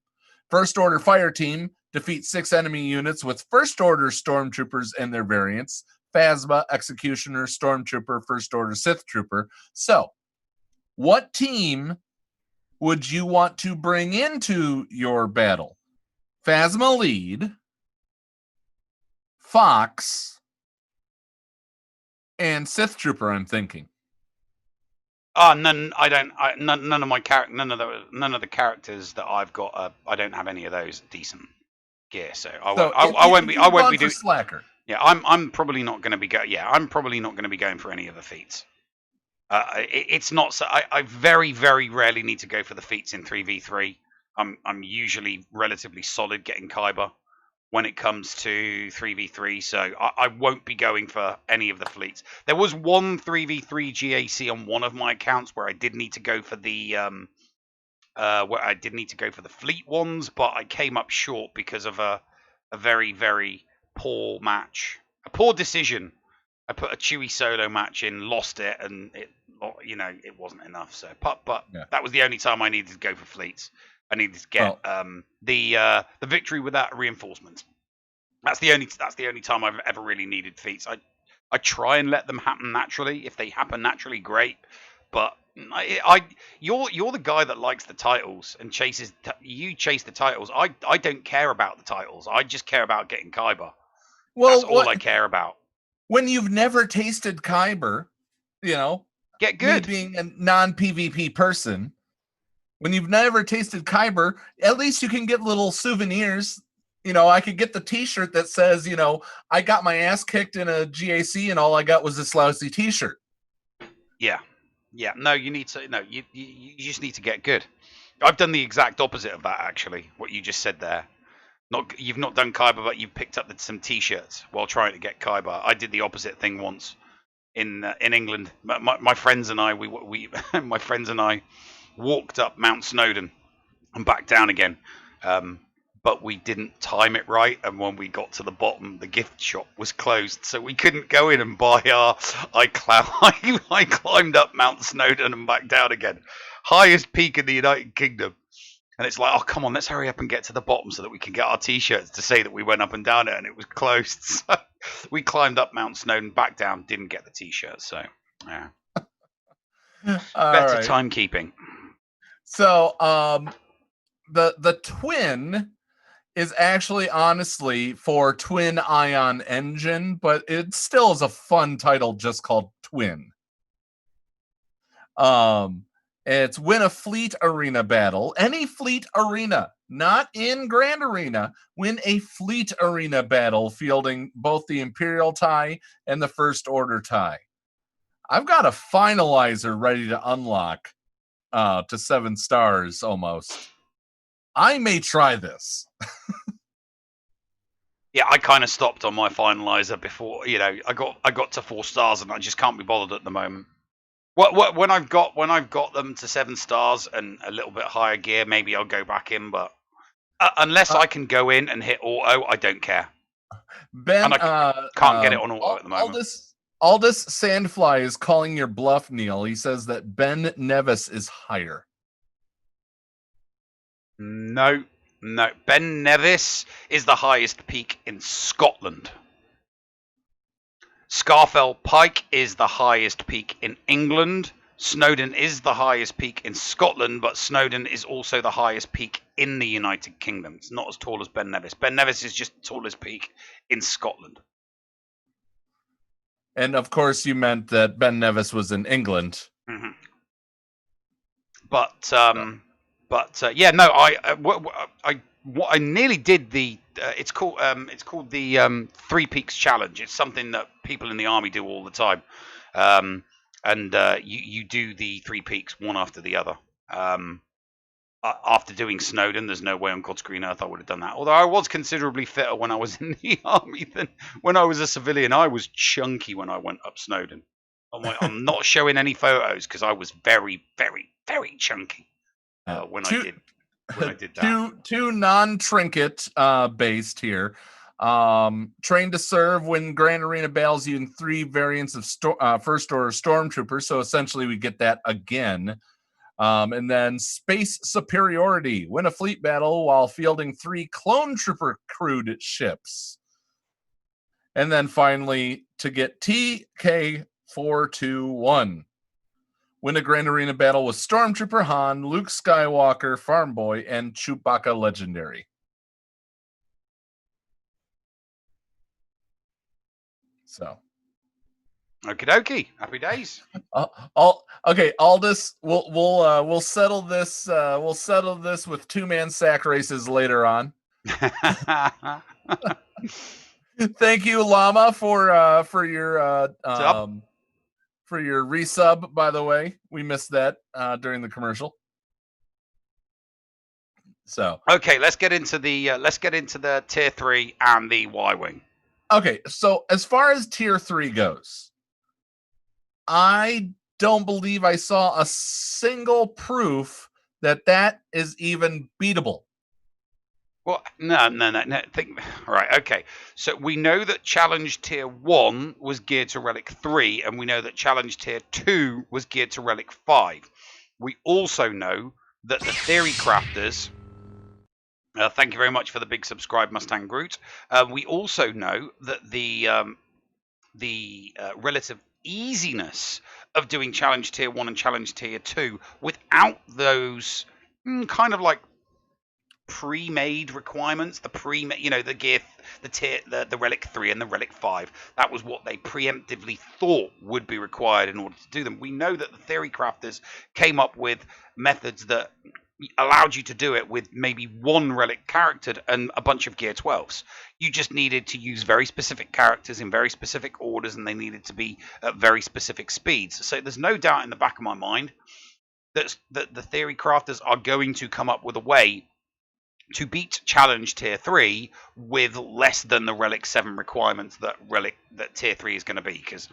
First Order Fire Team defeat 6 enemy units with First Order Stormtroopers and their variants. Phasma, Executioner, Stormtrooper, First Order Sith Trooper. So, what team would you want to bring into your battle? Phasma lead, Fox, and Sith Trooper, I'm thinking. None. I don't. None of my none of the characters that I've got. I don't have any of those decent gear, so I won't be doing Slacker. Yeah, I'm probably not going to be I'm probably not going to be going for any of the feats. It's not. So I very very rarely need to go for the feats in 3v3. I'm usually relatively solid getting Kyber when it comes to 3v3, so I won't be going for any of the fleets. There was one 3v3 GAC on one of my accounts where I did need to go for the fleet ones, but I came up short because of a very very poor match, a poor decision. I put a Chewie solo match in, lost it, and it wasn't enough. So, but that was the only time I needed to go for fleets. I needed to get the victory without reinforcements. That's the only time I've ever really needed feats. I try and let them happen naturally. If they happen naturally, great. But you're the guy that likes the titles and you chase the titles. I don't care about the titles. I just care about getting Kyber. Well, that's all I care about. When you've never tasted Kyber, get good. Me being a non-PvP person. When you've never tasted Kyber, at least you can get little souvenirs. I could get the T-shirt that says, I got my ass kicked in a GAC and all I got was this lousy T-shirt. Yeah. No, you need to. No, you just need to get good. I've done the exact opposite of that, actually. What you just said there. You've not done Kyber, but you've picked up some T-shirts while trying to get Kyber. I did the opposite thing once in England. My friends and I, my friends and I walked up Mount Snowdon and back down again, but we didn't time it right, and when we got to the bottom, the gift shop was closed, so we couldn't go in and buy our. I climbed up Mount Snowdon and back down again, highest peak in the United Kingdom, and it's like, oh come on, let's hurry up and get to the bottom so that we can get our T-shirts to say that we went up and down it, and it was closed. So we climbed up Mount Snowdon, back down, didn't get the T-shirt. So yeah, better timekeeping. So the twin is actually honestly for Twin Ion Engine, but it still is a fun title just called Twin. It's win a fleet arena battle. Any fleet arena, not in Grand Arena. Win a fleet arena battle fielding both the Imperial tie and the First Order tie. I've got a finalizer ready to unlock to 7 stars almost. I may try this. Yeah, I kind of stopped on my finalizer before, I got to 4 stars and I just can't be bothered at the moment. When I've got them to 7 stars and a little bit higher gear, maybe I'll go back in, but unless I can go in and hit auto, I don't care. Ben, and I can't get it on auto at the moment. Aldous Sandfly is calling your bluff, Neil. He says that Ben Nevis is higher. No. Ben Nevis is the highest peak in Scotland. Scafell Pike is the highest peak in England. Snowdon is the highest peak in Scotland, but Snowdon is also the highest peak in the United Kingdom. It's not as tall as Ben Nevis. Ben Nevis is just the tallest peak in Scotland. And of course, you meant that Ben Nevis was in England. Mm-hmm. Yeah, no, I nearly did the. It's called the 3 Peaks Challenge. It's something that people in the army do all the time, and you do the 3 peaks one after the other. After doing Snowdon, there's no way on God's green earth I would have done that. Although I was considerably fitter when I was in the army than when I was a civilian. I was chunky when I went up Snowdon. I'm not showing any photos because I was very, very, very chunky when I did. when I did that. Two non-trinket based here. Train to serve when Grand Arena battles using 3 variants of first order stormtroopers. So essentially we get that again. And then space superiority. Win a fleet battle while fielding 3 clone trooper crewed ships. And then finally to get TK421. Win a Grand Arena battle with Stormtrooper Han, Luke Skywalker, Farm Boy, and Chewbacca Legendary. So, Okie dokie, happy days. Aldous, we'll settle this. We'll settle this with 2-man sack races later on. Thank you, Llama, for your for your resub. By the way, we missed that during the commercial. So okay, let's get into the tier 3 and the Y-wing. Okay, so as far as tier 3 goes, I don't believe I saw a single proof that is even beatable. Well, no. Right, okay. So we know that Challenge Tier 1 was geared to Relic 3, and we know that Challenge Tier 2 was geared to Relic 5. We also know that the Theory Crafters... thank you very much for the big subscribe, Mustang Groot. We also know that the relative easiness of doing Challenge Tier 1 and Challenge Tier 2 without those kind of like pre-made requirements, the gear, the Relic 3 and the Relic 5. That was what they preemptively thought would be required in order to do them. We know that the Theory Crafters came up with methods that allowed you to do it with maybe 1 relic character and a bunch of gear 12s. You just needed to use very specific characters in very specific orders, and they needed to be at very specific speeds. So there's no doubt in the back of my mind that the Theory Crafters are going to come up with a way to beat Challenge Tier 3 with less than the Relic 7 requirements that Tier 3 is going to be, because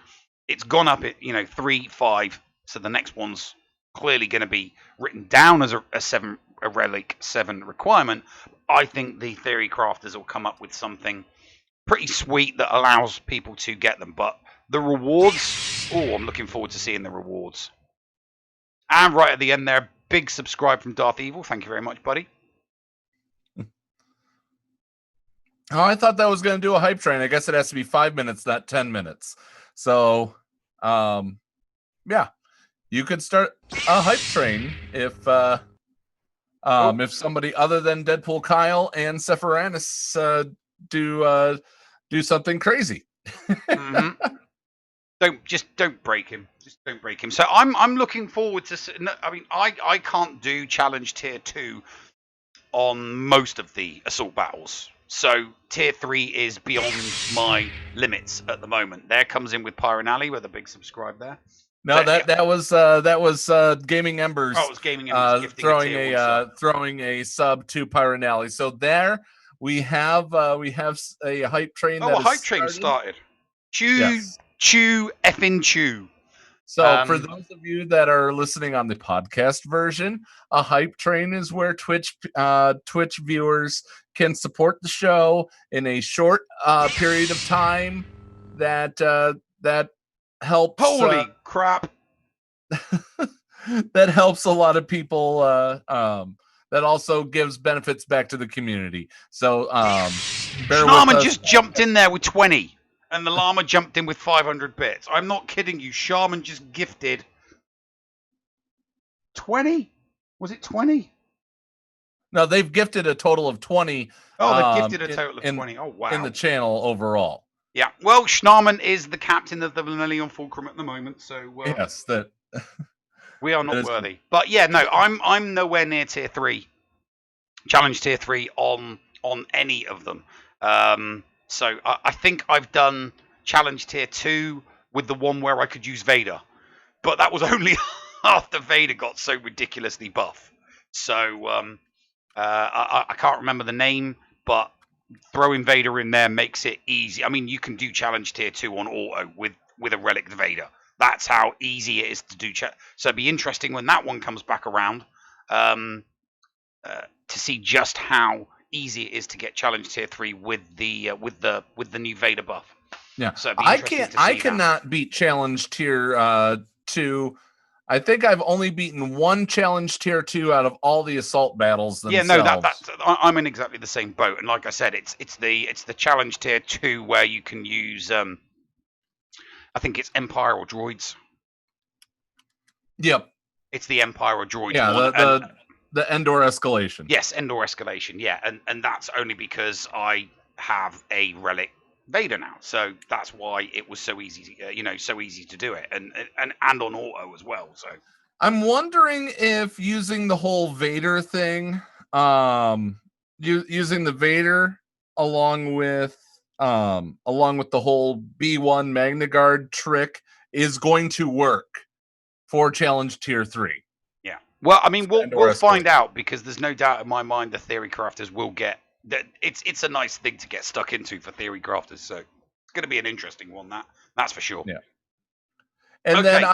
it's gone up at 3, 5, so the next one's clearly going to be written down as a Relic 7 requirement. I think the Theory Crafters will come up with something pretty sweet that allows people to get them. But the rewards, I'm looking forward to seeing the rewards. And right at the end there, big subscribe from Darth Evil. Thank you very much, buddy. Oh, I thought that was going to do a hype train. I guess it has to be 5 minutes, not 10 minutes. So, yeah. You could start a hype train if somebody other than Deadpoolkyle and Sephiroth do something crazy. Mm-hmm. Don't break him. Just don't break him. So I'm looking forward to. I mean, I can't do Challenge Tier 2 on most of the assault battles. So Tier 3 is beyond my limits at the moment. There comes in with Pyron Alley with a big subscribe there. No, that was Gaming Embers. Oh, it was Gaming Embers throwing a sub to Pyron Alley. So there we have a hype train. Oh, a hype train started. Chew effing chew. So for those of you that are listening on the podcast version, a hype train is where Twitch viewers can support the show in a short period of time that helps. Holy crap. That helps a lot of people. That also gives benefits back to the community. So Shaman just jumped in there with 20. And the llama jumped in with 500 bits. I'm not kidding you. Shaman just gifted 20. Was it 20? No, they've gifted a total of 20. Oh, they've gifted a total of 20. Oh, wow. In the channel overall. Yeah. Well, Schnarman is the captain of the Millennium Fulcrum at the moment, so yes, that we are not worthy. But yeah, no, I'm nowhere near Tier 3. Challenge Tier 3 on any of them. So I think I've done Challenge Tier 2 with the one where I could use Vader. But that was only after Vader got so ridiculously buff. So I can't remember the name, but throwing Vader in there makes it easy. I mean, you can do Challenge Tier 2 on auto with a Relic Vader. That's how easy it is to do. So it'd be interesting when that one comes back around. to see just how easy it is to get challenge tier 3 with the new Vader buff. Yeah, So it'd be I interesting can't. to see I that. cannot beat challenge tier 2. I think I've only beaten one challenge tier 2 out of all the assault battles themselves. Yeah, no, I'm in exactly the same boat, and like I said, it's the challenge tier 2 where you can use I think it's Empire or droids. Yep, it's the Empire or droids. Yeah, one. The Endor escalation. Yes, Endor escalation. Yeah, and that's only because I have a relic Vader now, so that's why it was so easy. So easy to do it, and on auto as well. So I'm wondering if using the whole Vader thing, using the Vader along with the whole B1 Magna Guard trick is going to work for challenge tier 3. Yeah. Well, I mean, we'll find out, because there's no doubt in my mind the theory crafters will get that. It's a nice thing to get stuck into for theory crafters, so it's going to be an interesting one. That's for sure. Yeah. And then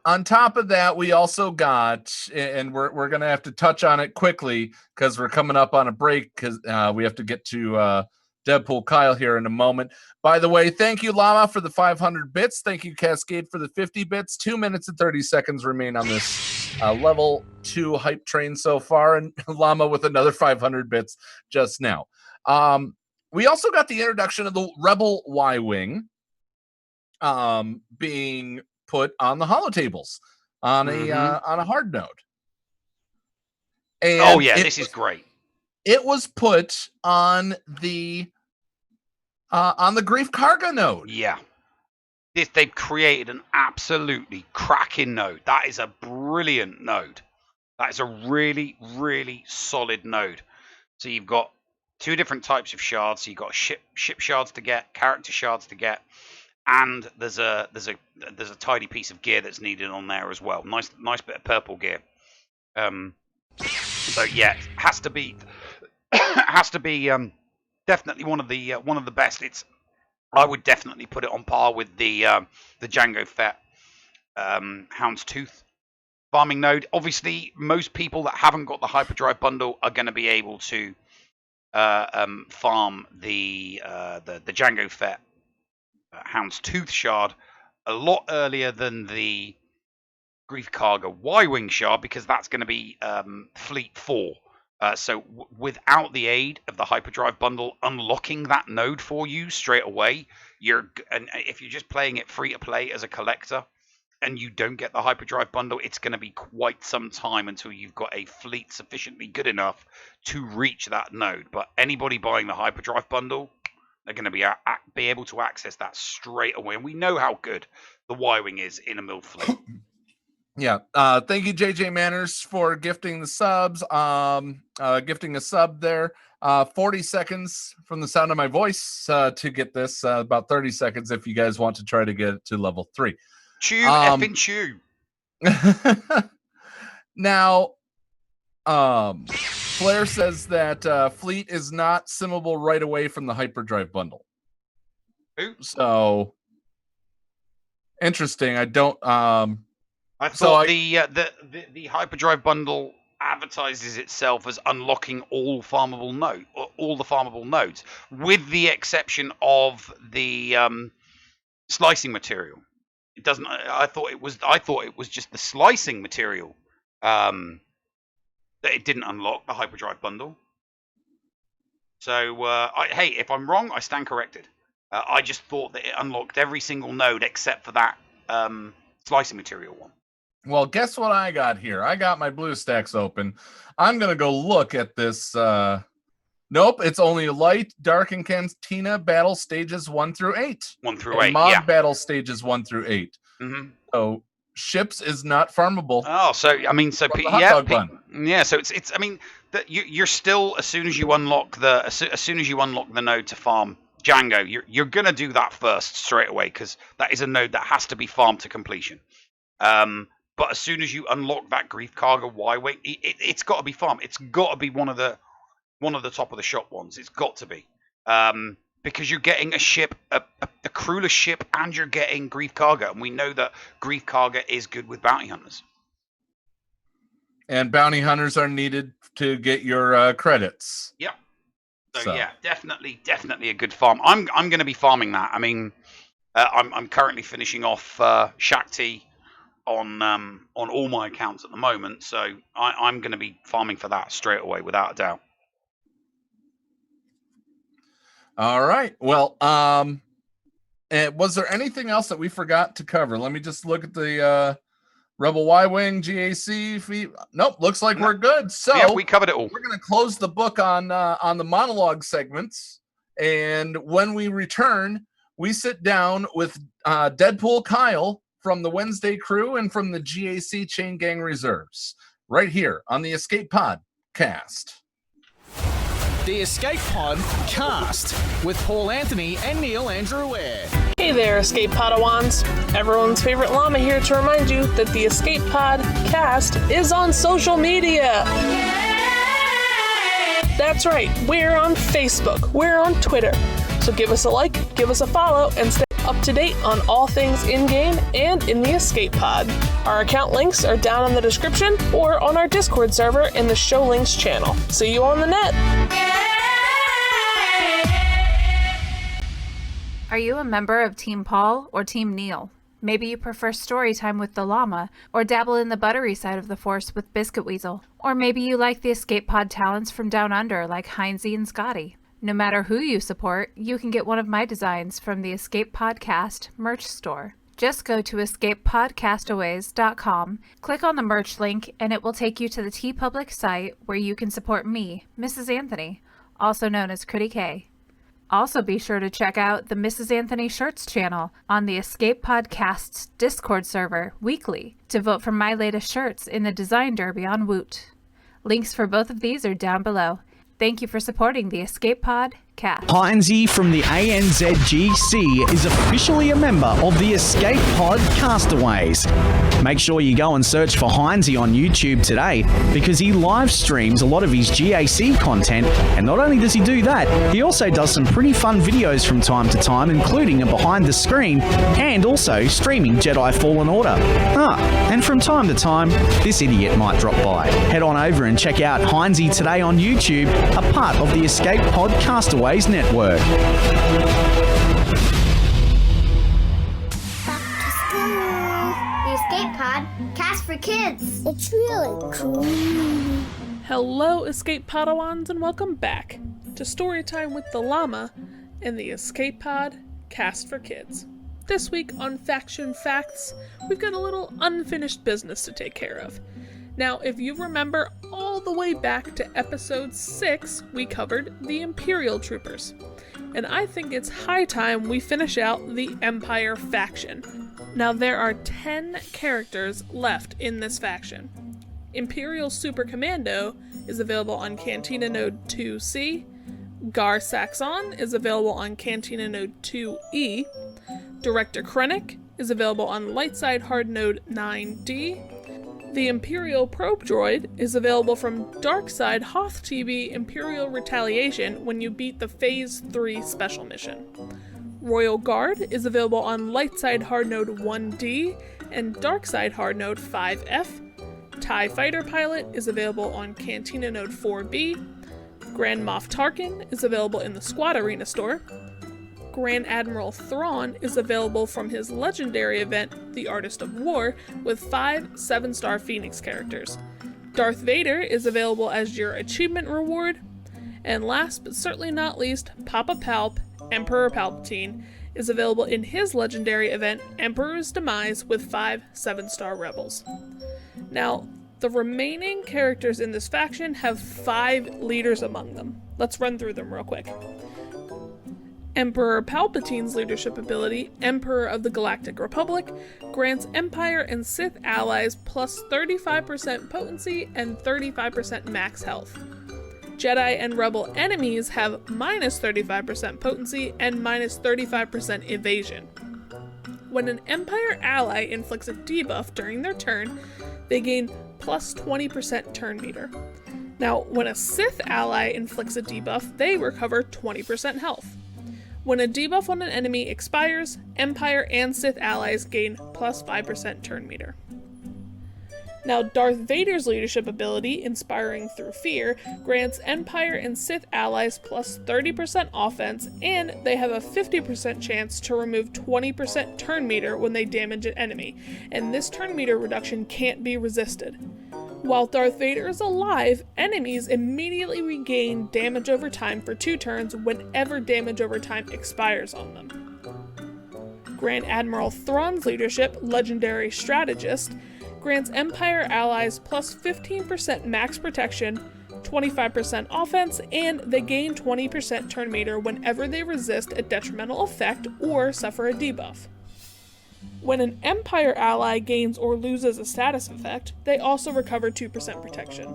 on top of that, we also got, and we're gonna have to touch on it quickly because we're coming up on a break, because we have to get to Deadpoolkyle here in a moment. By the way, thank you, Llama, for the 500 bits. Thank you, Cascade, for the 50 bits. 2 minutes and 30 seconds remain on this level 2 hype train so far, and Llama with another 500 bits just now. We also got the introduction of the Rebel Y-Wing being put on the holotables on a hard node. And this is great. It was put on the Grief Karga node. Yeah. They've created an absolutely cracking node. That is a brilliant node. That is a really, really solid node. So you've got 2 different types of shards. So you've got ship shards to get, character shards to get, and there's a tidy piece of gear that's needed on there as well. Nice bit of purple gear. So yeah, it has to be definitely one of the best. I would definitely put it on par with the Jango Fett Houndstooth farming node. Obviously, most people that haven't got the hyperdrive bundle are going to be able to farm the Jango Fett Houndstooth shard a lot earlier than the Grief Karga Y-Wing shard, because that's going to be Fleet 4. So without the aid of the hyperdrive bundle unlocking that node for you straight away, and if you're just playing it free to play as a collector and you don't get the hyperdrive bundle, it's going to be quite some time until you've got a fleet sufficiently good enough to reach that node. But anybody buying the hyperdrive bundle, they're going to be able to access that straight away, and we know how good the Y-Wing is in a mill fleet. Yeah. Thank you, JJ Manners, for gifting the subs. Gifting a sub there. 40 seconds from the sound of my voice to get this. About 30 seconds if you guys want to try to get it to level 3. Chew, effing chew. Now, Flair says that Fleet is not simmable right away from the hyperdrive bundle. Oops. So interesting. I don't. I thought the hyperdrive bundle advertises itself as unlocking all the farmable nodes, with the exception of the slicing material. It doesn't. I thought it was just the slicing material that it didn't unlock the hyperdrive bundle. So hey, if I'm wrong, I stand corrected. I just thought that it unlocked every single node except for that slicing material one. Well, guess what I got here? I got my BlueStacks open. I'm going to go look at this. Nope, it's only light, dark, and cantina battle stages 1 through 8. 1 through 8, mod yeah. battle stages 1 through 8. Mm-hmm. So ships is not farmable. Oh, so I mean, so yeah, so it's. I mean, that you're still, as soon as you unlock the node to farm Jango, you're gonna do that first straight away, because that is a node that has to be farmed to completion. But as soon as you unlock that Grief Karga Y-Wing, it's got to be farmed. It's got to be one of the top of the shop ones. It's got to be, because you're getting a ship, a crewless ship, and you're getting Grief Karga, and we know that Grief Karga is good with bounty hunters. And bounty hunters are needed to get your credits. Yep. So yeah, definitely a good farm. I'm going to be farming that. I mean, I'm currently finishing off Shakti on all my accounts at the moment, so I'm going to be farming for that straight away, without a doubt. All right. Well, was there anything else that we forgot to cover? Let me just look at the Rebel Y-Wing GAC feed. Nope, looks like we're good. So yeah, we covered it all. We're going to close the book on the monologue segments, and when we return, we sit down with Deadpoolkyle from the Wednesday crew and from the GAC Chain Gang Reserves, right here on the Escape Podcast. The Escape Pod Cast with Paul Anthony and Neil Andrew Ware. Hey there, Escape Podawans. Everyone's favorite llama here to remind you that the Escape Pod Cast is on social media. That's right, we're on Facebook, we're on Twitter. So give us a like, give us a follow, and stay up to date on all things in-game and in the Escape Pod. Our account links are down in the description or on our Discord server in the Show Links channel. See you on the net. Are you a member of Team Paul or Team Neil? Maybe you prefer story time with the llama, or dabble in the buttery side of the force with Biscuit Weasel. Or maybe you like the Escape Pod talents from Down Under like Heinzie and Scotty. No matter who you support, you can get one of my designs from the Escape Podcast merch store. Just go to escapepodcastaways.com, click on the merch link, and it will take you to the TeePublic site where you can support me, Mrs. Anthony, also known as Critty K. Also be sure to check out the Mrs. Anthony Shirts channel on the Escape Podcast's Discord server weekly to vote for my latest shirts in the Design Derby on Woot. Links for both of these are down below. Thank you for supporting the Escape Pod Cast. Heinzie from the ANZGC is officially a member of the Escape Pod Castaways. Make sure you go and search for Heinzie on YouTube today because he live streams a lot of his GAC content, and not only does he do that, he also does some pretty fun videos from time to time, including a behind the screen and also streaming Jedi Fallen Order. And from time to time, this idiot might drop by. Head on over and check out Heinzie today on YouTube, a part of the Escape Pod Castaways network. The Escape Pod Cast for Kids. It's really cool. Hello, Escape Podawans, and welcome back to Storytime with the Llama and the Escape Pod Cast for Kids. This week on Faction Facts, we've got a little unfinished business to take care of. Now, if you remember all the way back to episode 6, we covered the Imperial Troopers. And I think it's high time we finish out the Empire faction. Now, there are 10 characters left in this faction. Imperial Super Commando is available on Cantina Node 2C. Gar Saxon is available on Cantina Node 2E. Director Krennic is available on Lightside Hard Node 9D. The Imperial Probe Droid is available from Darkside Hoth TV Imperial Retaliation when you beat the Phase 3 special mission. Royal Guard is available on Lightside Hard Node 1D and Darkside Hard Node 5F. TIE Fighter Pilot is available on Cantina Node 4B. Grand Moff Tarkin is available in the Squad Arena store. Grand Admiral Thrawn is available from his legendary event, The Artist of War, with 5 7-star Phoenix characters. Darth Vader is available as your achievement reward. And last but certainly not least, Papa Palp, Emperor Palpatine, is available in his legendary event, Emperor's Demise, with 5 7-star rebels. Now, the remaining characters in this faction have 5 leaders among them. Let's run through them real quick. Emperor Palpatine's leadership ability, Emperor of the Galactic Republic, grants Empire and Sith allies plus 35% potency and 35% max health. Jedi and Rebel enemies have minus 35% potency and minus 35% evasion. When an Empire ally inflicts a debuff during their turn, they gain plus 20% turn meter. Now, when a Sith ally inflicts a debuff, they recover 20% health. When a debuff on an enemy expires, Empire and Sith allies gain plus 5% turn meter. Now, Darth Vader's leadership ability, Inspiring Through Fear, grants Empire and Sith allies plus 30% offense, and they have a 50% chance to remove 20% turn meter when they damage an enemy, and this turn meter reduction can't be resisted. While Darth Vader is alive, enemies immediately regain damage over time for 2 turns whenever damage over time expires on them. Grand Admiral Thrawn's leadership, Legendary Strategist, grants Empire allies plus 15% max protection, 25% offense, and they gain 20% turn meter whenever they resist a detrimental effect or suffer a debuff. When an Empire ally gains or loses a status effect, they also recover 2% protection.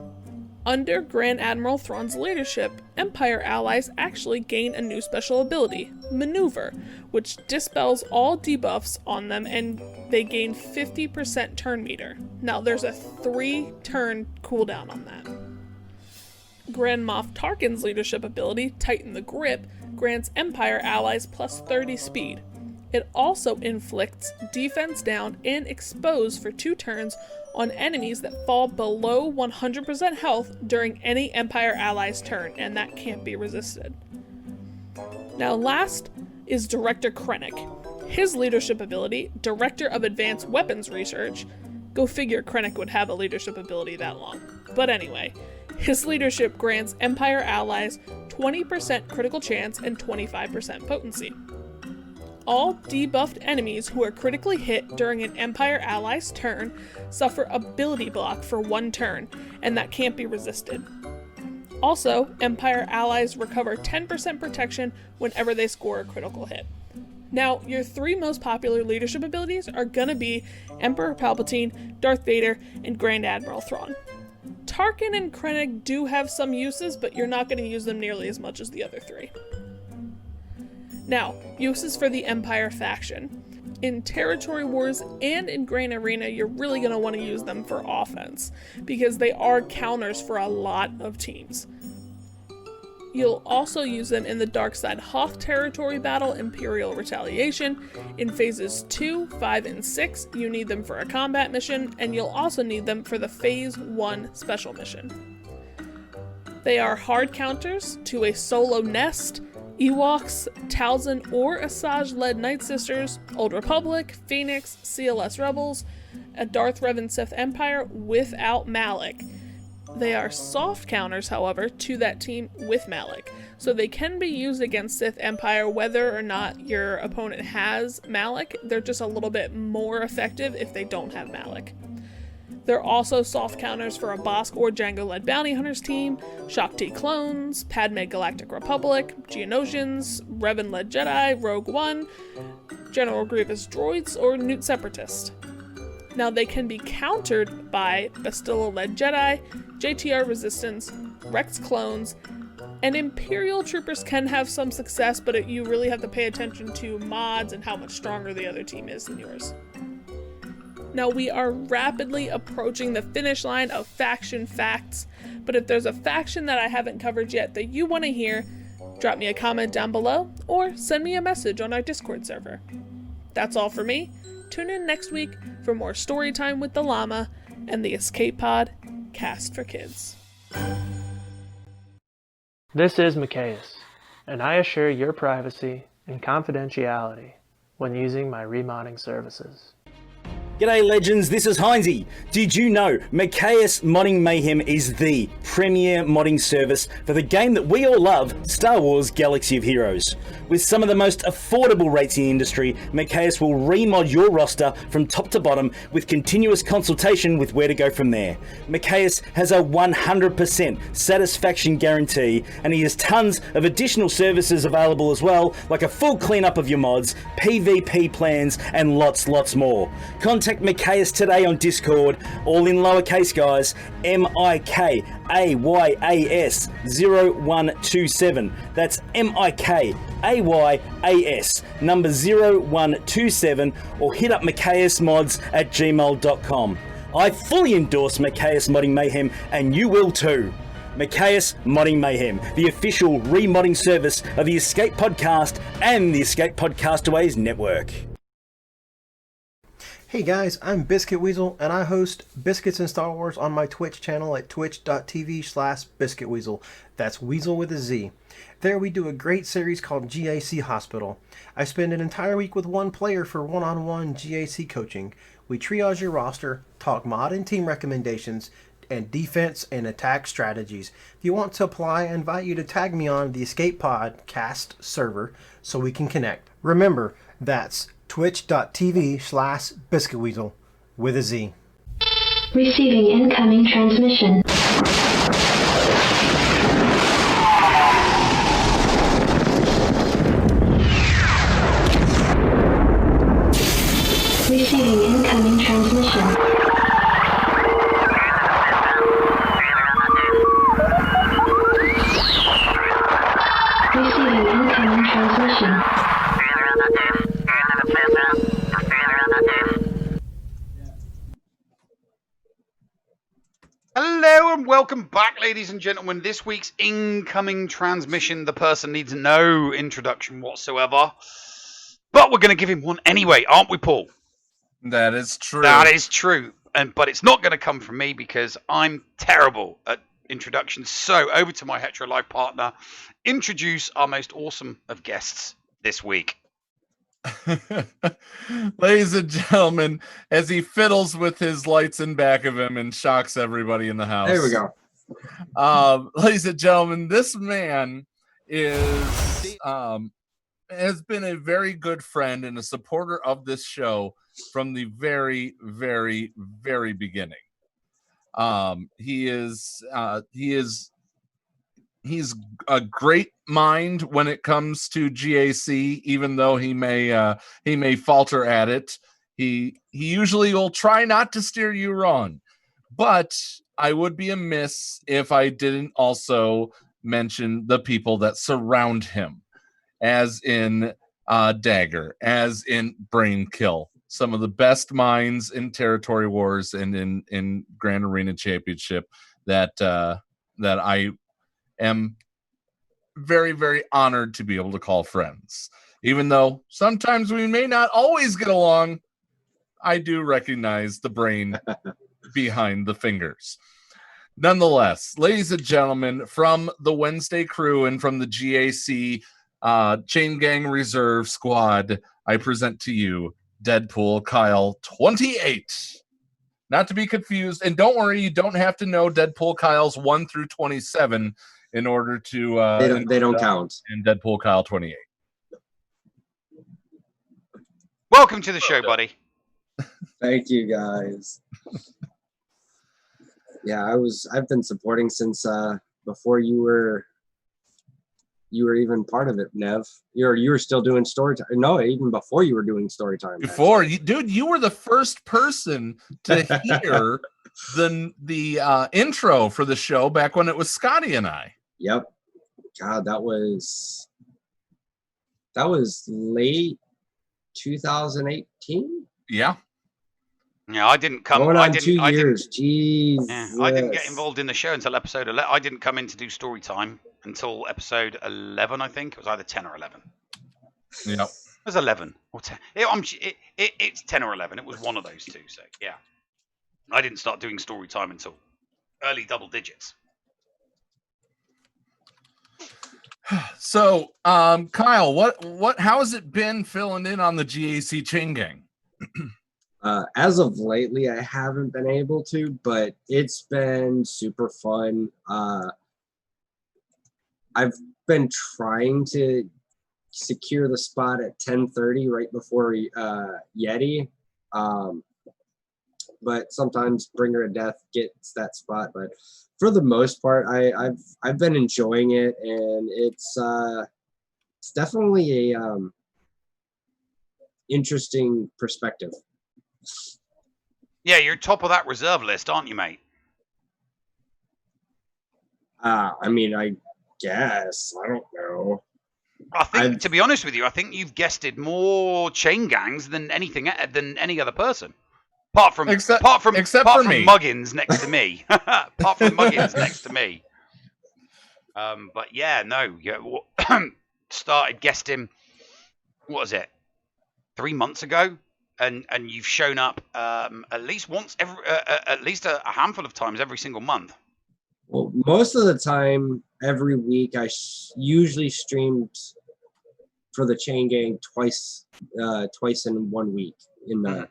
Under Grand Admiral Thrawn's leadership, Empire allies actually gain a new special ability, Maneuver, which dispels all debuffs on them and they gain 50% turn meter. Now there's a 3-turn cooldown on that. Grand Moff Tarkin's leadership ability, Tighten the Grip, grants Empire allies plus 30 speed. It also inflicts defense down and expose for 2 turns on enemies that fall below 100% health during any Empire ally's turn, and that can't be resisted. Now last is Director Krennic. His leadership ability, Director of Advanced Weapons Research, go figure Krennic would have a leadership ability that long. But anyway, his leadership grants Empire allies 20% critical chance and 25% potency. All debuffed enemies who are critically hit during an Empire ally's turn suffer ability block for 1 turn, and that can't be resisted. Also, Empire allies recover 10% protection whenever they score a critical hit. Now, your 3 most popular leadership abilities are gonna be Emperor Palpatine, Darth Vader, and Grand Admiral Thrawn. Tarkin and Krennic do have some uses, but you're not gonna use them nearly as much as the other 3. Now, uses for the Empire faction. In Territory Wars and in Grand Arena, you're really going to want to use them for offense, because they are counters for a lot of teams. You'll also use them in the Darkside Hoth territory battle, Imperial Retaliation. In phases 2, 5, and 6, you need them for a combat mission, and you'll also need them for the Phase 1 special mission. They are hard counters to a solo Nest, Ewoks, Talzin or Asajj-led Night Sisters, Old Republic, Phoenix, CLS Rebels, a Darth Revan Sith Empire without Malak. They are soft counters, however, to that team with Malak, so they can be used against Sith Empire whether or not your opponent has Malak. They're just a little bit more effective if they don't have Malak. They're also soft counters for a Bossk or Jango-led Bounty Hunters team, Shaak Ti clones, Padme Galactic Republic, Geonosians, Revan-led Jedi, Rogue One, General Grievous droids, or Newt Separatist. Now they can be countered by Bastilla-led Jedi, JTR Resistance, Rex clones, and Imperial troopers can have some success, but you really have to pay attention to mods and how much stronger the other team is than yours. Now we are rapidly approaching the finish line of faction facts, but if there's a faction that I haven't covered yet that you want to hear, drop me a comment down below or send me a message on our Discord server. That's all for me. Tune in next week for more story time with the llama and the Escape Pod cast for kids. This is Micaeus, and I assure your privacy and confidentiality when using my remodding services. G'day legends, this is Heinzie. Did you know Micaeus Modding Mayhem is the premier modding service for the game that we all love, Star Wars Galaxy of Heroes. With some of the most affordable rates in the industry, Micaeus will remod your roster from top to bottom with continuous consultation with where to go from there. Micaeus has a 100% satisfaction guarantee, and he has tons of additional services available as well, like a full cleanup of your mods, PvP plans, and lots more. Contact Micaeus today on Discord, all in lowercase guys, MIKAYAS 0127. That's MIKAYAS number 0127, or hit up micaeusmods@gmail.com. I fully endorse Micaeus Modding Mayhem, and you will too. Micaeus Modding Mayhem, the official remodding service of the Escape Podcast and the Escape Podcastaways network. Hey guys, I'm Biscuit Weasel, and I host Biscuits and Star Wars on my Twitch channel at twitch.tv/BiscuitWeasel. That's Weasel with a Z. There we do a great series called GAC Hospital. I spend an entire week with one player for one-on-one GAC coaching. We triage your roster, talk mod and team recommendations, and defense and attack strategies. If you want to apply, I invite you to tag me on the Escape Pod cast server so we can connect. Remember, that's twitch.tv/BiscuitWeasel with a Z. Receiving incoming transmission. Receiving incoming transmission. Receiving incoming transmission. Hello and welcome back, ladies and gentlemen. This week's incoming transmission, the person needs no introduction whatsoever. But we're going to give him one anyway, aren't we, Paul? That is true. That is true. But it's not going to come from me because I'm terrible at introductions. So over to my Hetero Life partner. Introduce our most awesome of guests this week. Ladies and gentlemen, as he fiddles with his lights in back of him and shocks everybody in the house. There we go. Ladies and gentlemen, this man is has been a very good friend and a supporter of this show from the very, very, very beginning. He's a great mind when it comes to GAC, even though he may falter at it. He usually will try not to steer you wrong, but I would be amiss if I didn't also mention the people that surround him, as in Dagger, as in Brain Kill, some of the best minds in Territory Wars and in Grand Arena Championship that I am very, very honored to be able to call friends. Even though sometimes we may not always get along, I do recognize the brain behind the fingers. Nonetheless, ladies and gentlemen, from the Wednesday crew and from the GAC Chain Gang Reserve Squad, I present to you Deadpoolkyle 28. Not to be confused, and don't worry, you don't have to know Deadpoolkyle's 1 through 27 in order to they don't count. In Deadpoolkyle 28. Welcome to the show, buddy. Thank you, guys. Yeah, I've been supporting since before you were even part of it, Nev. You were still doing story time. No, even before you were doing story time. Before you were the first person to hear the intro for the show back when it was Scotty and I. Yep. God, that was late 2018. Yeah, I didn't come. Going on I didn't. 2 I years. didn't. Jeez. Yeah, I didn't get involved in the show until episode 11. I didn't come in to do story time until episode 11. I think it was either 10 or 11. Yep. It was 11 or 10. It's 10 or 11. It was one of those two. So yeah, I didn't start doing story time until early double digits. So, Kyle, how has it been filling in on the GAC Chain Gang? As of lately, I haven't been able to, but it's been super fun. I've been trying to secure the spot at 10:30 right before Yeti, but sometimes Bringer of Death gets that spot. But for the most part, I've been enjoying it, and it's definitely a interesting perspective. Yeah, you're top of that reserve list, aren't you, mate? I mean, I guess. I don't know. I think, to be honest with you, I think you've guested more chain gangs than any other person. Apart from Muggins next to me. Apart from Muggins next to me. But yeah, no. Yeah, started guessed him, what was it, 3 months ago? and you've shown up at least once at least a handful of times every single month. Well, most of the time, every week, I usually streamed for the Chain Gang twice in 1 week in the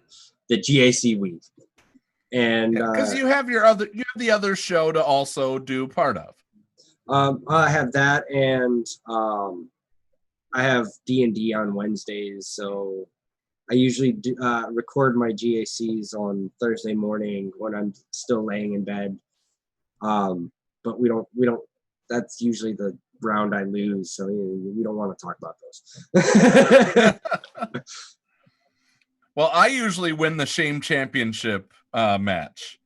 GAC week, and because you have the other show to also do part of. I have that, and I have D&D on Wednesdays, so I usually do, record my GACs on Thursday morning when I'm still laying in bed. But we don't. That's usually the round I lose, so we don't want to talk about those. Well, I usually win the Shame Championship match.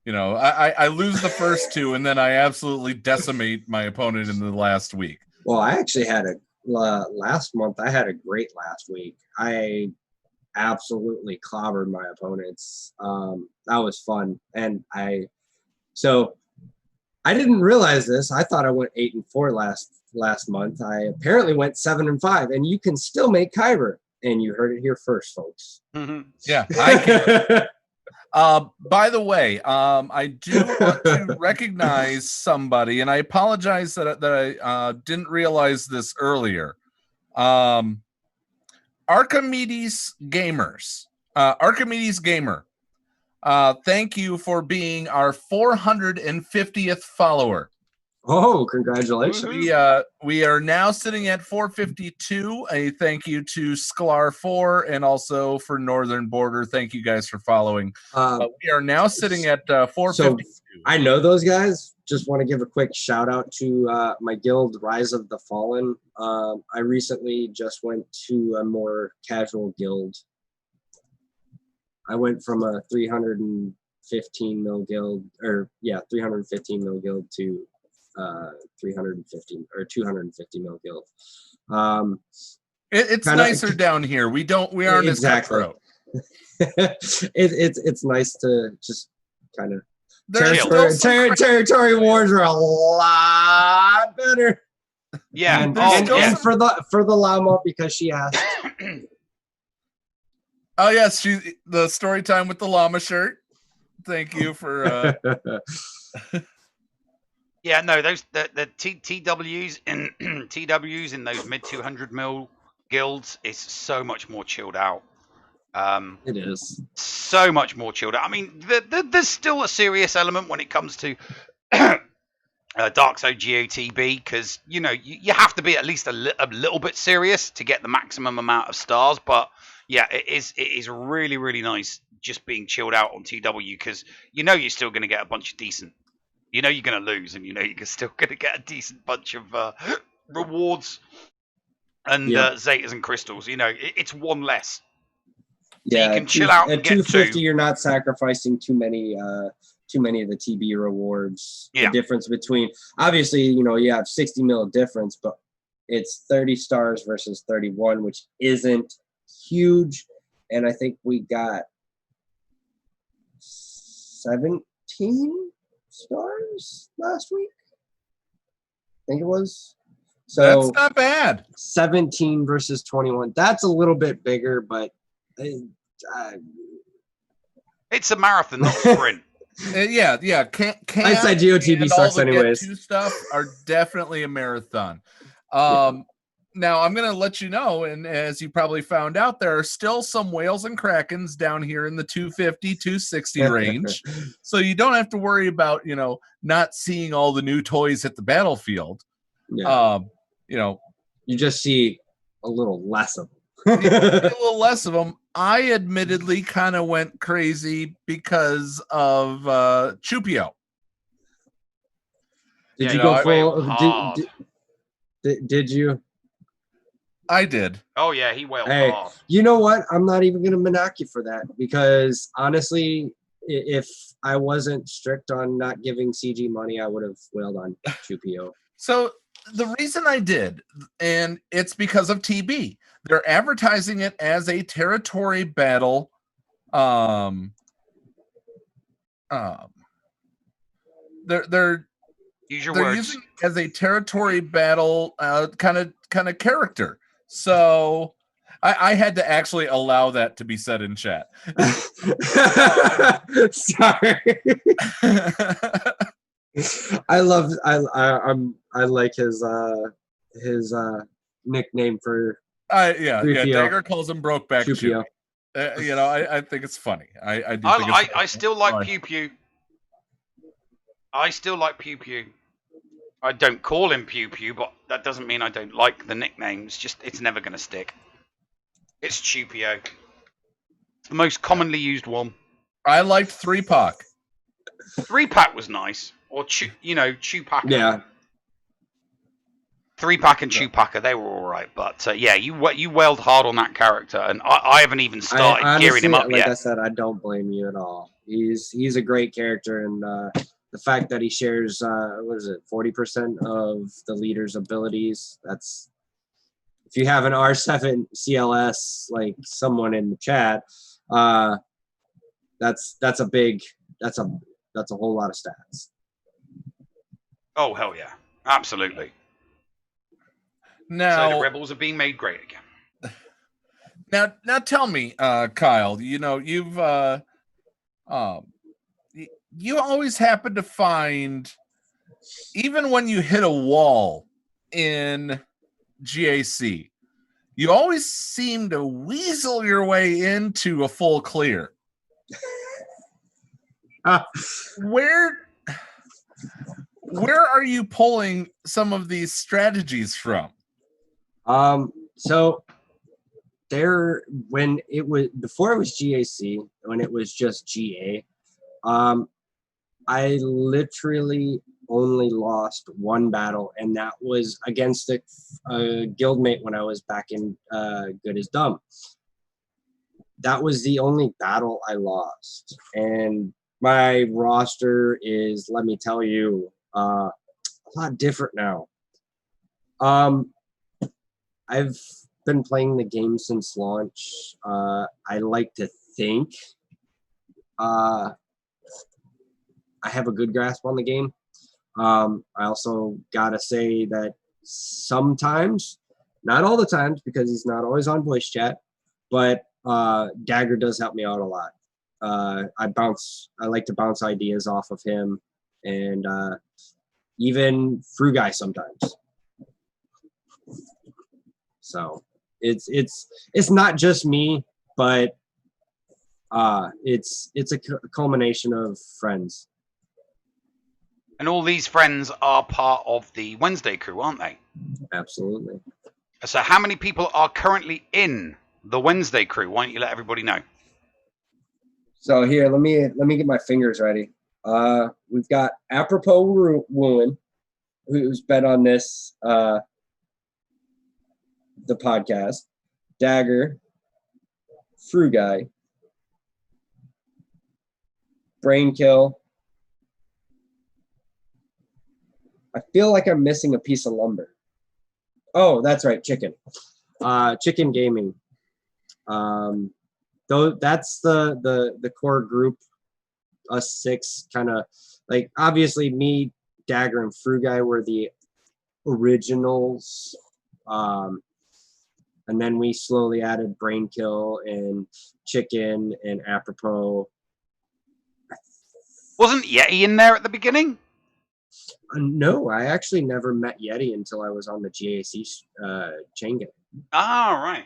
I lose the first two, and then I absolutely decimate my opponent in the last week. Well, I actually had last month. I had a great last week. I absolutely clobbered my opponents. That was fun, and I didn't realize this. I thought I went 8-4 last month. I apparently went 7-5, and you can still make Kyber. And you heard it here first, folks. Yeah, I can. By the way, I do want to recognize somebody, and I apologize that I didn't realize this earlier. Archimedes Gamers, Archimedes Gamer. Thank you for being our 450th follower. Oh, congratulations. We are now sitting at 452. A thank you to Sklar4 and also for Northern Border. Thank you guys for following. We are now sitting at 452. So I know those guys. Just want to give a quick shout out to my guild, Rise of the Fallen. I recently just went to a more casual guild. I went from a 315 mil guild, 315 mil guild to 350 or 250 mil guild. It's nicer down here. We aren't exactly. as cutthroat. It's nice to just kind of territory wars are a lot better. Yeah, and for the llama because she asked. Oh yes, the story time with the llama shirt. Thank you for. Yeah, no, those the TWs in those mid 200 mil guilds is so much more chilled out. It is so much more chilled out. I mean, there's still a serious element when it comes to Dark Zone GOTB because you have to be at least a little bit serious to get the maximum amount of stars. But yeah, it is really, really nice just being chilled out on TW because you're still going to get a bunch of decent. You're going to lose, and you're still going to get a decent bunch of rewards and zetas and crystals. It's one less. So you can chill out and at get 250. two. You're not sacrificing too many of the TB rewards. Yeah. The difference between obviously you have 60 mil difference, but it's 30 stars versus 31, which isn't huge. And I think we got 17 stars last week. I think it was. So that's not bad. 17 versus 21. That's a little bit bigger, but it's a marathon, not a sprint. Yeah. I said GOTB sucks anyways. Two stuff are definitely a marathon. Now I'm gonna let you know, and as you probably found out, there are still some whales and krakens down here in the 250, 260 range. So you don't have to worry about not seeing all the new toys at the battlefield. Yeah. You just see a little less of them. A little less of them. I admittedly kind of went crazy because of Chupio. Did you go full? Did you? I did. Oh yeah, he wailed hard. You know what? I'm not even gonna mock you for that because honestly, if I wasn't strict on not giving CG money, I would have wailed on Chupio. So the reason I did, and it's because of TB. They're advertising it as a territory battle. They're use your words. Using it as a territory battle kind of character. So I had to actually allow that to be said in chat. Sorry. I like his nickname for yeah. 3PO. Dagger calls him Brokeback Chewie. I think it's funny. I do think it's funny. I still like Pew Pew. I still like Pew Pew. I don't call him Pew Pew, but that doesn't mean I don't like the nickname. It's never going to stick. It's Chupio. It's the most commonly used one. I liked 3-Pac. 3-Pac was nice. Or, Chewpacker. Yeah. 3-Pac and Chewpacker, they were all right. But, you wailed hard on that character. And I haven't even started gearing him up yet. Like I said, I don't blame you at all. He's a great character. And the fact that he shares, 40% of the leader's abilities, that's... If you have an R7 CLS, like someone in the chat, that's a whole lot of stats. Oh, hell yeah. Absolutely. Now, so the rebels are being made great again. Now tell me, Kyle, you've you always happen to find, even when you hit a wall in GAC, you always seem to weasel your way into a full clear. Where are you pulling some of these strategies from? So when it was before it was GAC, when it was just GA, I literally only lost one battle, and that was against a guildmate when I was back in Good as Dumb. That was the only battle I lost, and my roster is, let me tell you, a lot different now. I've been playing the game since launch. I like to think I have a good grasp on the game. I also gotta say that sometimes, not all the times, because he's not always on voice chat, but Dagger does help me out a lot. I like to bounce ideas off of him, and even Frugai sometimes. So it's not just me, but it's a culmination of friends. And all these friends are part of the Wednesday crew, aren't they? Absolutely. So how many people are currently in the Wednesday crew? Why don't you let everybody know? So here, let me get my fingers ready. We've got Apropos Wooin, who's been on this the podcast, Dagger, Frugai, Brainkill. I feel like I'm missing a piece of lumber. Oh, that's right, Chicken. Chicken Gaming. Though that's the core group, us six, kind of like, obviously me, Dagger, and Frugai were the originals. And then we slowly added Brainkill and Chicken and Apropos. Wasn't Yeti in there at the beginning? No, I actually never met Yeti until I was on the GAC chain game. Ah, right.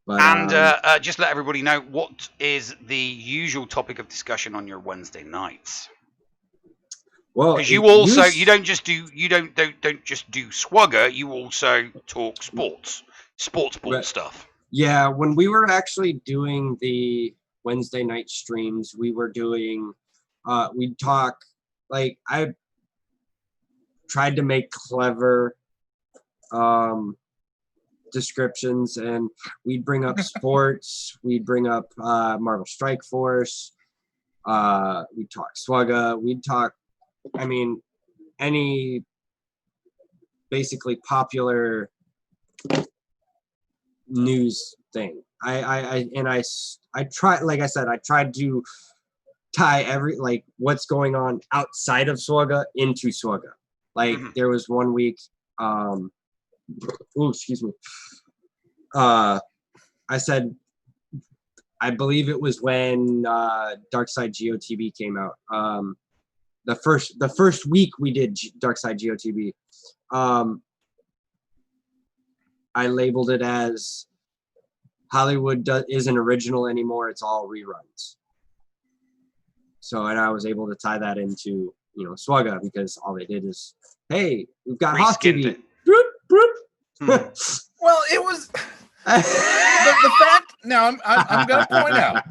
But, and just let everybody know, what is the usual topic of discussion on your Wednesday nights? Well, because you also you don't just do SWGOH, you also talk sports ball stuff. Yeah, when we were actually doing the Wednesday night streams, we were doing we'd talk, like, I tried to make clever descriptions, and we'd bring up sports, we'd bring up Marvel Strike Force, we'd talk SWGOH, we'd talk, I mean, any basically popular news thing. I tried, like I said, I tried to tie what's going on outside of SWGOH into SWGOH. Like, there was one week Oh, excuse me. I said, I believe it was when Darkside GOTB came out. The first week we did Darkside GOTB. I labeled it as Hollywood isn't original anymore. It's all reruns. So, and I was able to tie that into, SWGOH, because all they did is, hey, we've got Hoth TV. Broop, broop. Well, it was the fact. Now I'm going to point out.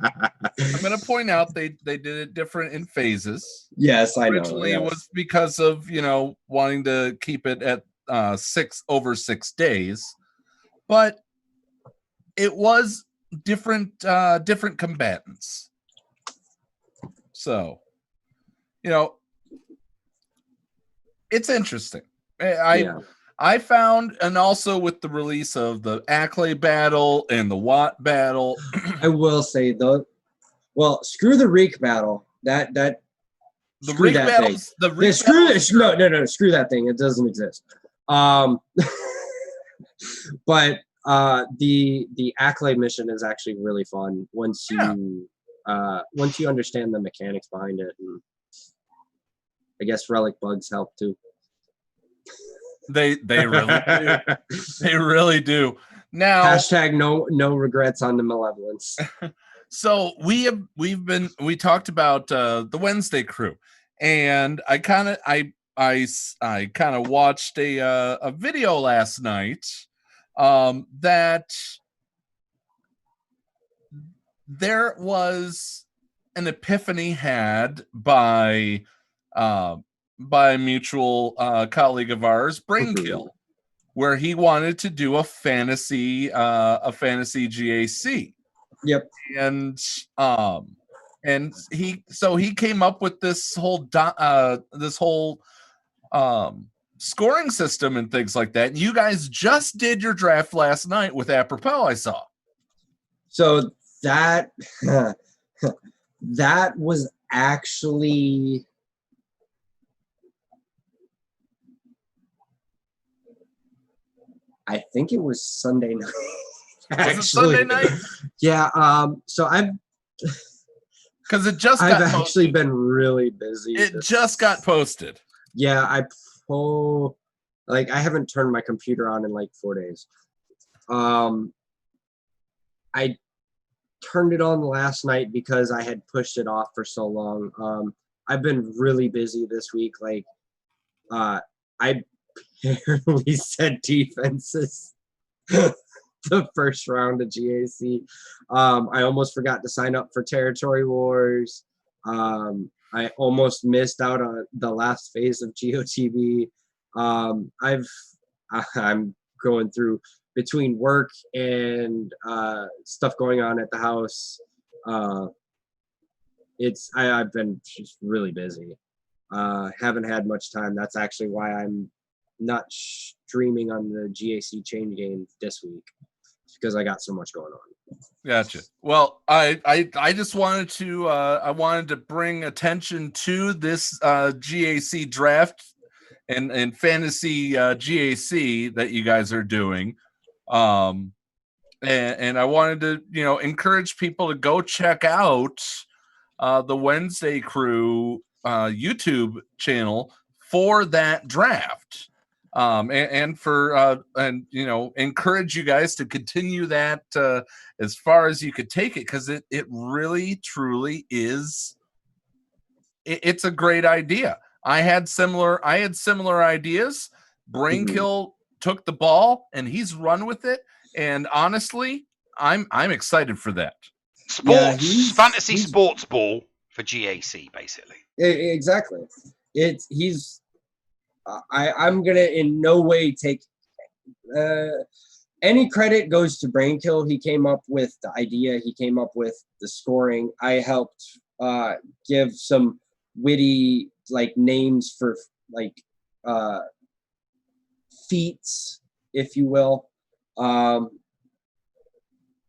I'm going to point out they did it different in phases. Yes, I know. Originally, it was because of wanting to keep it at 6 days, but it was different combatants. So, it's interesting. I found, and also with the release of the Ackley battle and the Watt battle, I will say though, well, screw the Reek battle. The Reek battles. The Reek screw this. No, screw that thing. It doesn't exist. But the Ackley mission is actually really fun once you understand the mechanics behind it, and I guess relic bugs help too. They really do. They really do. Now hashtag no regrets on the malevolence. So we talked about the Wednesday crew, and I kind of watched a video last night that there was an epiphany had by a mutual colleague of ours, Brainkill, where he wanted to do a fantasy GAC. Yep. And he came up with this whole scoring system and things like that. And you guys just did your draft last night with Apropos, I saw. So that was actually I think it was Sunday night. Was it Sunday night? Yeah. So I've actually been really busy. It just got posted. Yeah, I haven't turned my computer on in like 4 days. I turned it on last night because I had pushed it off for so long. I've been really busy this week. I barely said defenses the first round of GAC. I almost forgot to sign up for Territory Wars. I almost missed out on the last phase of GOTB. I'm going through between work and stuff going on at the house. I've been just really busy. Haven't had much time. That's actually why I'm not streaming on the GAC chain game this week, because I got so much going on. Gotcha. Well, I just wanted to bring attention to this GAC draft and fantasy GAC that you guys are doing. And I wanted to, encourage people to go check out the Wednesday Crew YouTube channel for that draft. Encourage you guys to continue that as far as you could take it, because it really truly is. It's a great idea. I had similar ideas. Brainkill took the ball and he's run with it. And honestly, I'm excited for that. Fantasy sports ball for GAC, basically. Exactly. I'm gonna in no way take any credit goes to Brainkill. He came up with the idea. He came up with the scoring. I helped give some witty names for feats, if you will.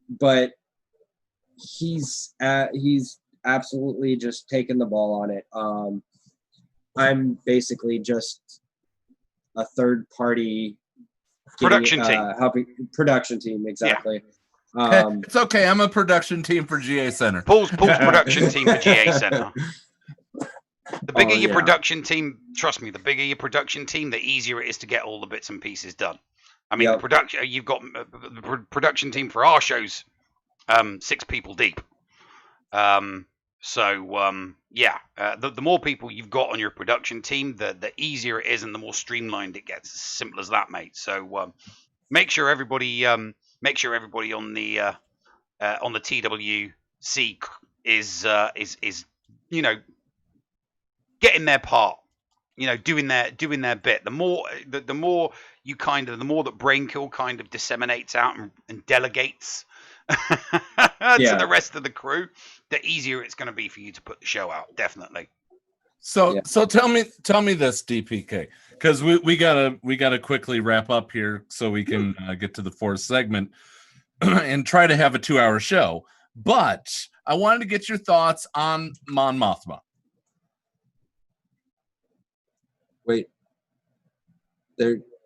But he's absolutely just taken the ball on it. I'm basically just a third party Production team. Helping production team, exactly. It's okay. I'm a production team for GA Center. Paul's production team for GA Center. The bigger your yeah. production team, trust me, the bigger your production team, the easier it is to get all the bits and pieces done. I mean, the production you've got the production team for our shows, 6 people deep. The more people you've got on your production team, the easier it is, and the more streamlined it gets. As simple as that, mate. So make sure everybody on the TWC is getting their part, doing their bit. The more that Brainkill kind of disseminates out and delegates to the rest of the crew, the easier it's going to be for you to put the show out. Definitely. So tell me this, DPK, because we gotta quickly wrap up here so we can get to the 4th segment and try to have a 2-hour show. But I wanted to get your thoughts on Mon Mothma. Wait,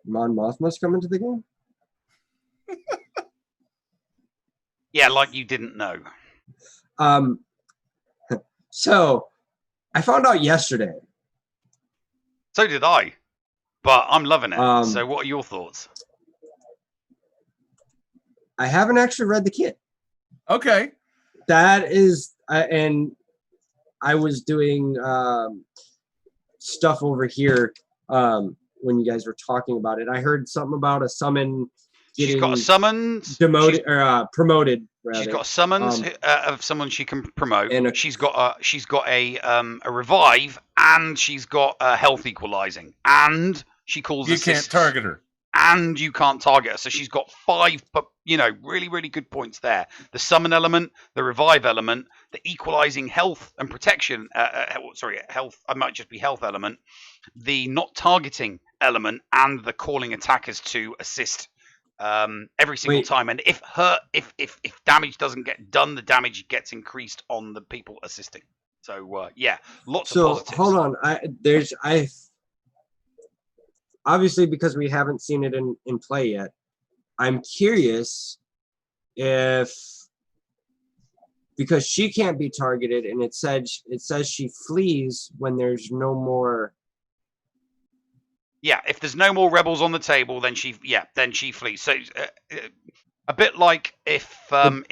Mon Mothma's coming to the game? Yeah, like you didn't know. So I found out yesterday. So did I, but I'm loving it. So what are your thoughts? I haven't actually read the kit. Okay. That is, and I was doing stuff over here when you guys were talking about it. I heard something about a summon getting she's got a summons demoted or promoted. Rather. She's got a summons of someone she can promote. And she's got a revive, and she's got a health equalizing, and she calls you can't target her, and you can't target her. So she's got 5, really, really good points there. The summon element, the revive element, the equalizing health and protection. Health. I might just be health element. The not targeting element, and the calling attackers to assist every single time. And if damage doesn't get done, the damage gets increased on the people assisting. So lots of positives. So hold on, I obviously, because we haven't seen it in play yet, I'm curious if, because she can't be targeted, and it says she flees when there's no more. Yeah, if there's no more rebels on the table, then she flees. So a bit like if the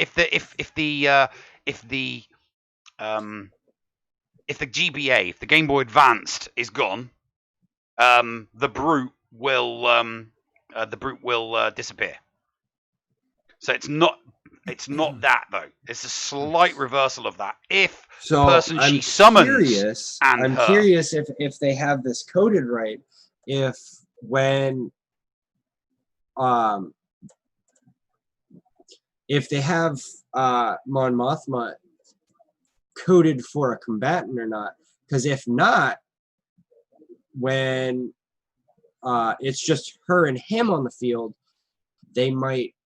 GBA, if the Game Boy Advanced is gone, the brute will disappear. So it's not that though. It's a slight reversal of that. If the person she summons, I'm curious if they have this coded right. If when if they have Mon Mothma coded for a combatant or not, because if not, when it's just her and him on the field, you might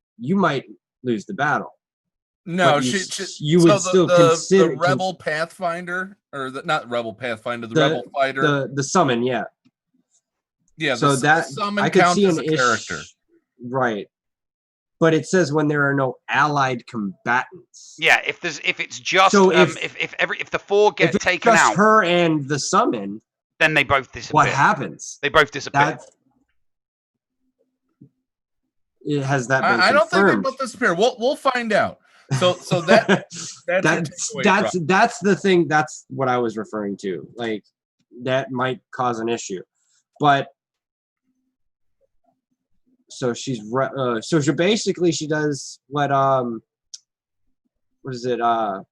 lose the battle. No, you would still consider the Rebel Pathfinder, or not Rebel Pathfinder, the Rebel Fighter, the summon, yeah. Yeah, so that summon I could counts see as an a character, right? But it says when there are no allied combatants. Yeah, if it's just if the 4 get taken just out, her and the summon, then they both disappear. What happens? They both disappear. Has that been I don't think they confirmed? both disappear. We'll find out. So that's the thing. That's what I was referring to. Like that might cause an issue, but. So she basically she does what is it Poe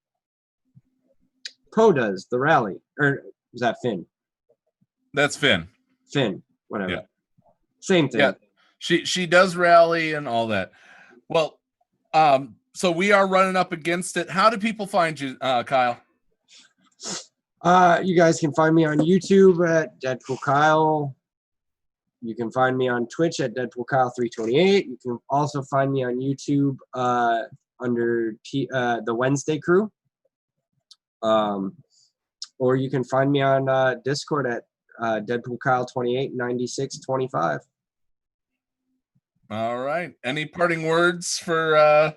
does, the rally, or was that Finn? That's Finn, whatever. Yeah. Same thing. Yeah, she does rally and all that. Well, so we are running up against it. How do people find you, Kyle? You guys can find me on YouTube at Deadpoolkyle. You can find me on Twitch at Deadpoolkyle328. You can also find me on YouTube under the Wednesday Crew. Or you can find me on Discord at Deadpoolkyle289625. All right. Any parting words before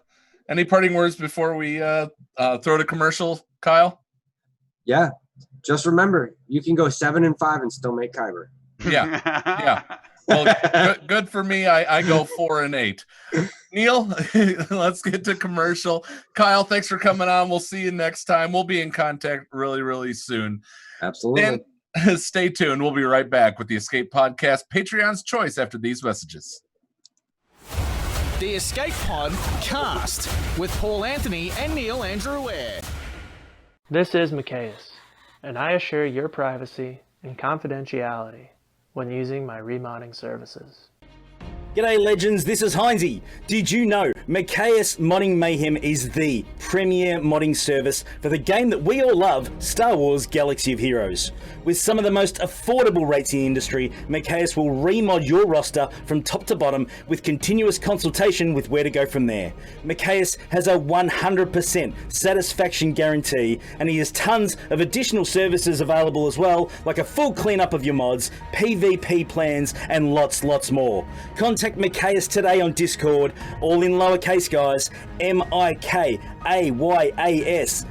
we throw to commercial, Kyle? Yeah. Just remember, you can go 7-5 and still make Kyber. Yeah. Well, good for me. I go 4-8. Neil, let's get to commercial. Kyle, thanks for coming on. We'll see you next time. We'll be in contact really, really soon. Absolutely. And stay tuned. We'll be right back with the Escape Podcast, Patreon's choice after these messages. The Escape Pod Cast with Paul Anthony and Neil Andrew Ware. This is Micaeus, and I assure your privacy and confidentiality when using my remodding services. G'day legends, this is Heinzie. Did you know Micaeus Modding Mayhem is the premier modding service for the game that we all love, Star Wars Galaxy of Heroes? With some of the most affordable rates in the industry, Micaeus will remod your roster from top to bottom with continuous consultation with where to go from there. Micaeus has a 100% satisfaction guarantee, and he has tons of additional services available as well, like a full cleanup of your mods, PvP plans, and lots more. Contact Micaeus today on Discord, all in lowercase guys, MIKAYAS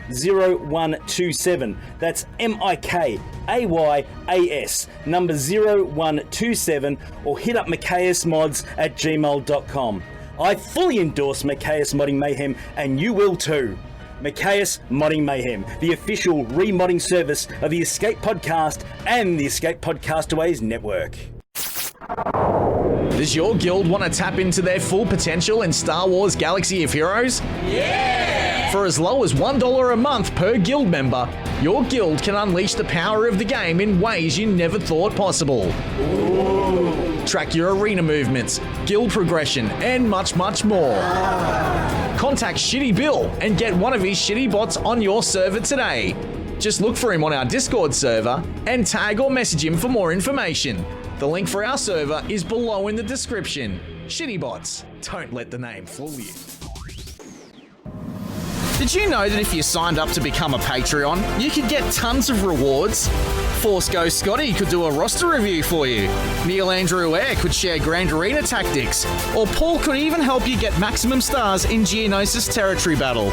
0127. That's MIKAYAS number 0127, or hit up micaeusmods@gmail.com. I fully endorse Micaeus Modding Mayhem, and you will too. Micaeus Modding Mayhem, the official remodding service of the Escape Podcast and the Escape Podcastaways network. Does your guild want to tap into their full potential in Star Wars Galaxy of Heroes? Yeah! For as low as $1 a month per guild member, your guild can unleash the power of the game in ways you never thought possible. Ooh. Track your arena movements, guild progression, and much more. Contact ShittyBill and get one of his shitty bots on your server today. Just look for him on our Discord server and tag or message him for more information. The link for our server is below in the description. Shitty bots, don't let the name fool you. Did you know that if you signed up to become a Patreon, you could get tons of rewards? Force Ghost Scotty could do a roster review for you. Neil Andrew Ware could share Grand Arena tactics. Or Paul could even help you get maximum stars in Geonosis Territory Battle.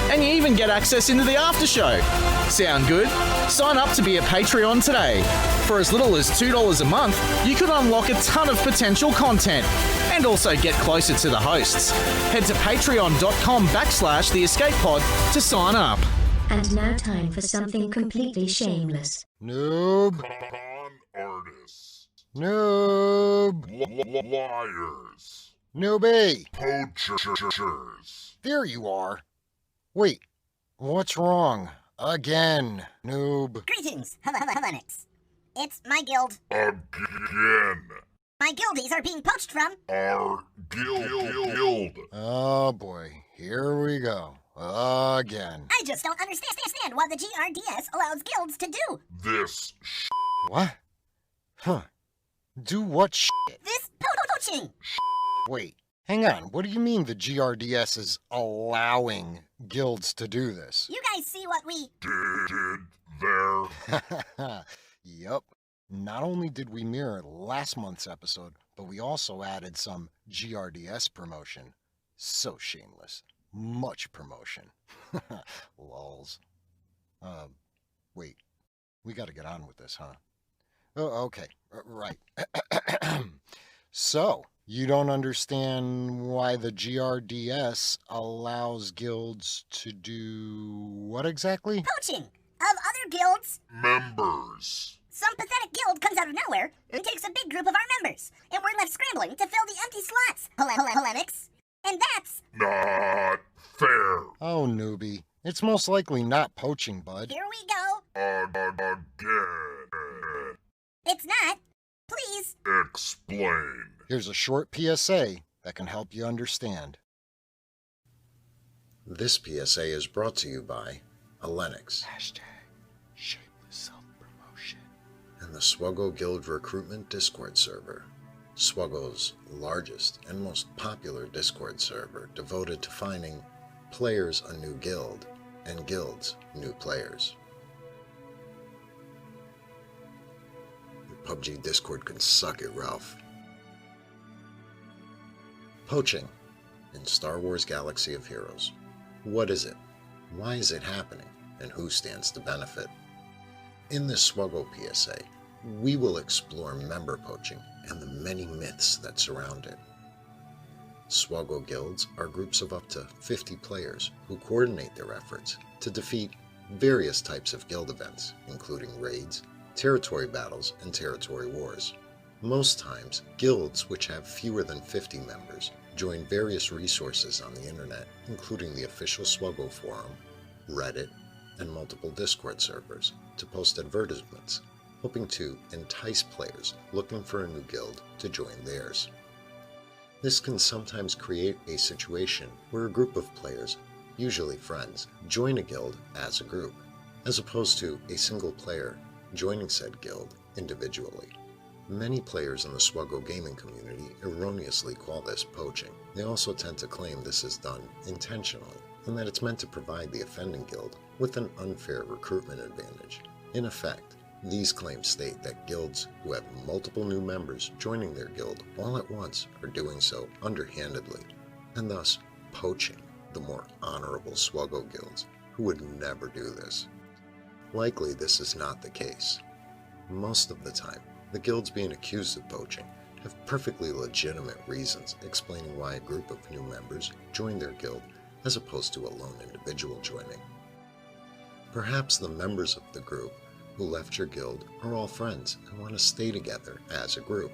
And you even get access into the after show. Sound good? Sign up to be a Patreon today. For as little as $2 a month, you could unlock a ton of potential content and also get closer to the hosts. Head to patreon.com/theescapepod to sign up. And now time for something completely shameless. Noob. Artists. Noob. Liars. Newbie. Poachers. There you are. Wait, what's wrong? Again, noob. Greetings, Hellenics. It's my guild. Again. My guildies are being poached from our guild. Oh boy, here we go. Again. I just don't understand what the GRDS allows guilds to do. This What? Huh. Do what This poaching. Wait, hang on. What do you mean the GRDS is allowing guilds to do this? You guys see what we did there? Yup. Not only did we mirror last month's episode, but we also added some GRDS promotion. So shameless. Much promotion. Lols. Wait. We gotta get on with this, huh? Oh, okay. Right. So, you don't understand why the GRDS allows guilds to do what exactly? Poaching of other guilds' members. Some pathetic guild comes out of nowhere and takes a big group of our members, and we're left scrambling to fill the empty slots. Polemics. And that's not fair. Oh, newbie. It's most likely not poaching, bud. Here we go. Again. It's not. Please. Explain. Here's a short PSA that can help you understand. This PSA is brought to you by Alenix. #shameless self-promotion. And the SWGOH Guild Recruitment Discord server. SWGOH's largest and most popular Discord server devoted to finding players a new guild and guilds new players. The PUBG Discord can suck it, Ralph. Poaching in Star Wars Galaxy of Heroes. What is it? Why is it happening? And who stands to benefit? In this SWGOH PSA, we will explore member poaching and the many myths that surround it. SWGOH guilds are groups of up to 50 players who coordinate their efforts to defeat various types of guild events, including raids, territory battles, and territory wars. Most times, guilds which have fewer than 50 members join various resources on the internet, including the official SWGOH forum, Reddit, and multiple Discord servers, to post advertisements, hoping to entice players looking for a new guild to join theirs. This can sometimes create a situation where a group of players, usually friends, join a guild as a group, as opposed to a single player joining said guild individually. Many players in the SWGOH gaming community erroneously call this poaching. They also tend to claim this is done intentionally, and that it's meant to provide the offending guild with an unfair recruitment advantage. In effect, these claims state that guilds who have multiple new members joining their guild all at once are doing so underhandedly, and thus poaching the more honorable SWGOH guilds who would never do this. Likely this is not the case. Most of the time, the guilds being accused of poaching have perfectly legitimate reasons explaining why a group of new members joined their guild as opposed to a lone individual joining. Perhaps the members of the group who left your guild are all friends and want to stay together as a group.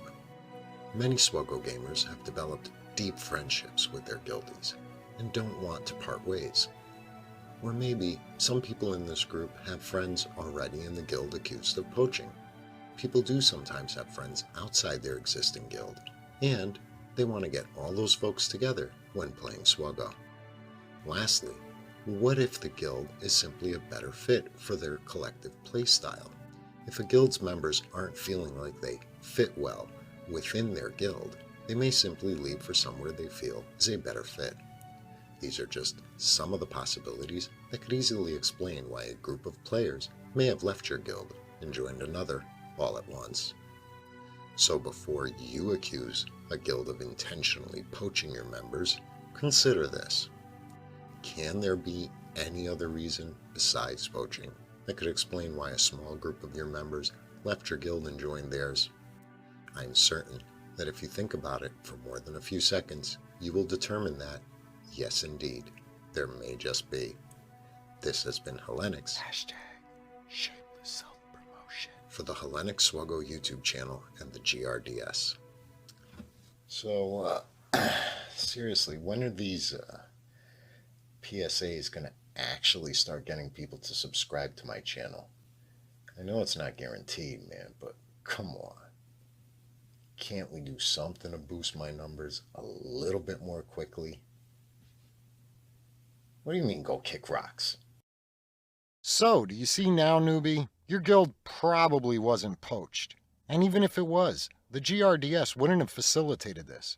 Many SWGOH gamers have developed deep friendships with their guildies and don't want to part ways. Or maybe some people in this group have friends already in the guild accused of poaching. People do sometimes have friends outside their existing guild, and they want to get all those folks together when playing SWGOH. Lastly, what if the guild is simply a better fit for their collective playstyle? If a guild's members aren't feeling like they fit well within their guild, they may simply leave for somewhere they feel is a better fit. These are just some of the possibilities that could easily explain why a group of players may have left your guild and joined another all at once. So before you accuse a guild of intentionally poaching your members, consider this. Can there be any other reason besides poaching that could explain why a small group of your members left your guild and joined theirs? I'm certain that if you think about it for more than a few seconds, you will determine that, yes indeed, there may just be. This has been Hellenix. #shameless self-promotion. For the Hellenix SWGOH YouTube channel and the GRDS. So, seriously, when are these PSAs going to actually start getting people to subscribe to my channel? I know it's not guaranteed, man, but come on. Can't we do something to boost my numbers a little bit more quickly? What do you mean, go kick rocks? So, do you see now, newbie? Your guild probably wasn't poached. And even if it was, the GRDS wouldn't have facilitated this.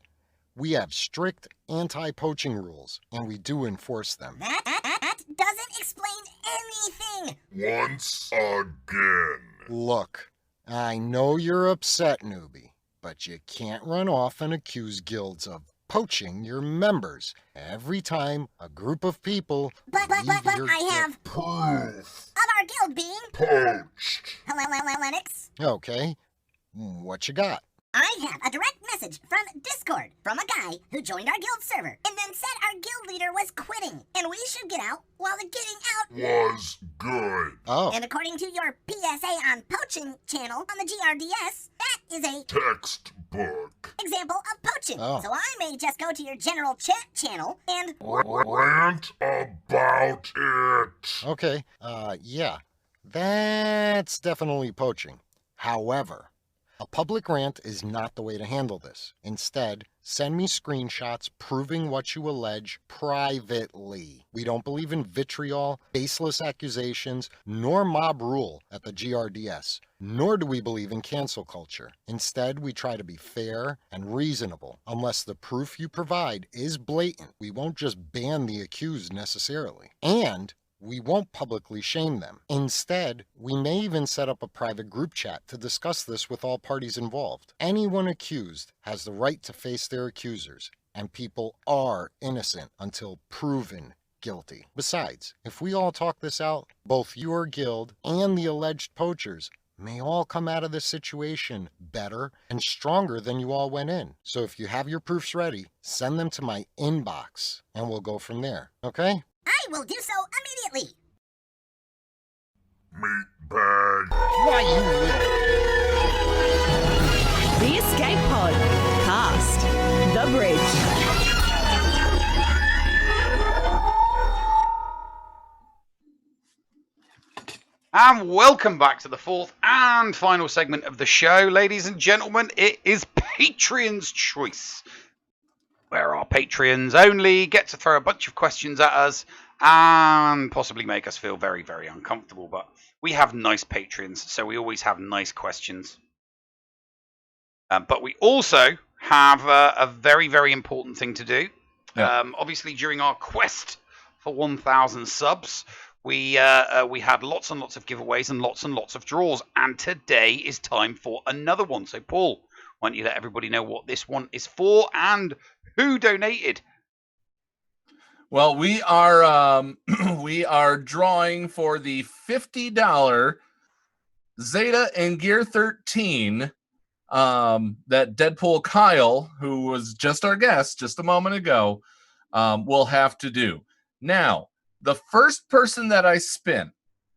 We have strict anti-poaching rules, and we do enforce them. That doesn't explain anything! Once again. Look, I know you're upset, newbie, but you can't run off and accuse guilds of poaching your members every time a group of people But I have proof of our guild being poached. Hellenix. Okay, what you got? I have a direct message from Discord from a guy who joined our guild server and then said our guild leader was quitting and we should get out while the getting out Was good. Oh. And according to your PSA on poaching channel on the GRDS, that is a textbook example of poaching. Oh. So I may just go to your general chat channel and rant about it. Okay, yeah, that's definitely poaching. However, a public rant is not the way to handle this. Instead, send me screenshots proving what you allege privately. We don't believe in vitriol, baseless accusations, nor mob rule at the GRDS, nor do we believe in cancel culture. Instead, we try to be fair and reasonable. Unless the proof you provide is blatant, we won't just ban the accused necessarily. And we won't publicly shame them. Instead, we may even set up a private group chat to discuss this with all parties involved. Anyone accused has the right to face their accusers, and people are innocent until proven guilty. Besides, if we all talk this out, both your guild and the alleged poachers may all come out of this situation better and stronger than you all went in. So if you have your proofs ready, send them to my inbox and we'll go from there, okay? I will do so immediately. Meatbag. Why, you little... The Escape Pod. Cast. The Bridge. And welcome back to the fourth and final segment of the show, ladies and gentlemen. It is Patreon's Choice, where our Patreons only get to throw a bunch of questions at us and possibly make us feel very, very uncomfortable. But we have nice Patreons, so we always have nice questions. But we also have a very, very important thing to do. Yeah. Obviously, during our quest for 1,000 subs, we had lots and lots of giveaways and lots of draws. And today is time for another one. So, Paul, why don't you let everybody know what this one is for and who donated? Well, we are we are drawing for the $50 Zeta and Gear 13 that Deadpoolkyle, who was just our guest just a moment ago, will have to do. Now, the first person that I spin,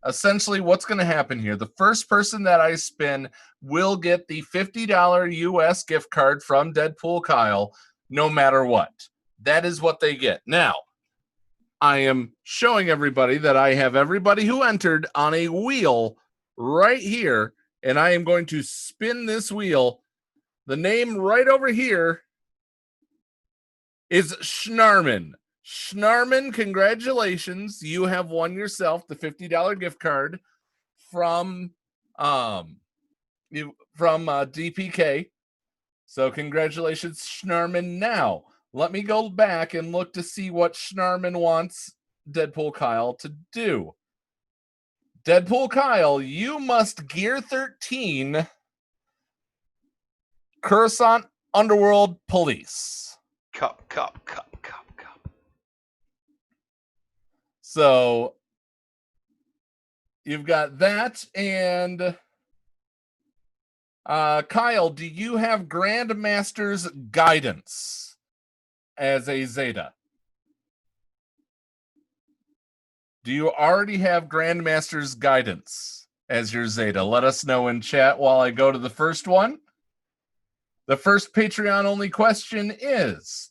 essentially what's going to happen here, the first person that I spin will get the $50 US gift card from Deadpoolkyle no matter what. That is what they get. Now, I am showing everybody that I have everybody who entered on a wheel right here, and I am going to spin this wheel. The name right over here is Schnarman. Schnarman, congratulations. You have won yourself the $50 gift card from DPK. So congratulations, Schnarman. Now, let me go back and look to see what Schnarman wants Deadpoolkyle to do. Deadpoolkyle, you must Gear 13 Coruscant Underworld Police. Cup. So you've got that, and Kyle, do you have Grandmaster's Guidance as a Zeta? Do you already have Grandmaster's Guidance as your Zeta? Let us know in chat while I go to the first one. The first Patreon-only question is,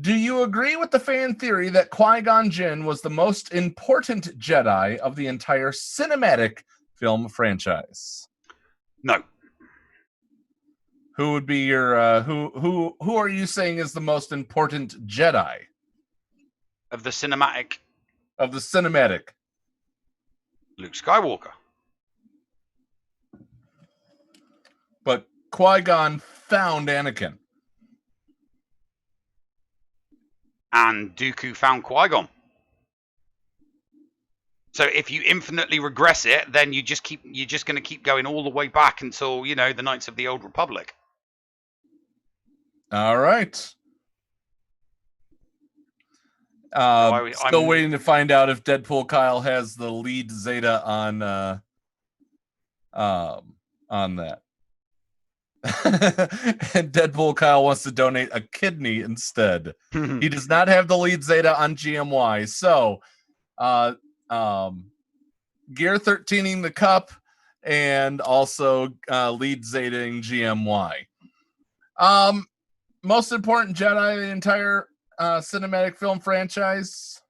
do you agree with the fan theory that Qui-Gon Jinn was the most important Jedi of the entire cinematic film franchise? No. Who would be your who are you saying is the most important Jedi Of the cinematic? Luke Skywalker. But Qui-Gon found Anakin. And Dooku found Qui-Gon. So if you infinitely regress it, then you're just going to keep going all the way back until, the Knights of the Old Republic. All right. Still waiting to find out if Deadpoolkyle has the lead Zeta on that. And Deadpoolkyle wants to donate a kidney instead. He does not have the lead Zeta on GMY. So, Gear 13ing the cup and also lead Zetaing GMY. Most important Jedi in the entire cinematic film franchise.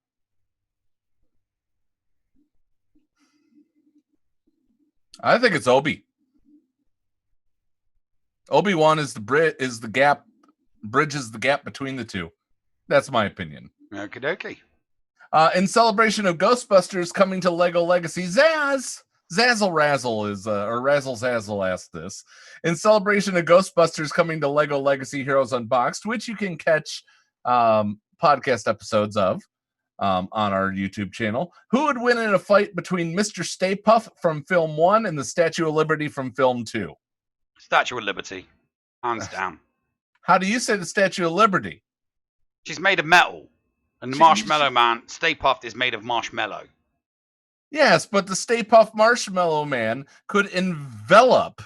I think it's Obi. Obi-Wan is the gap, bridges the gap between the two. That's my opinion. Okie dokie. In celebration of Ghostbusters coming to Lego Legacy, Zazzle Razzle is, or Razzle Zazzle asked this. In celebration of Ghostbusters coming to Lego Legacy Heroes Unboxed, which you can catch podcast episodes of on our YouTube channel, who would win in a fight between Mr. Stay Puft from Film 1 and the Statue of Liberty from Film 2? Statue of Liberty. Hands down. How do you say the Statue of Liberty? She's made of metal. And the Marshmallow Man, Stay Puft, is made of marshmallow. Yes, but the Stay Puft Marshmallow Man could envelop,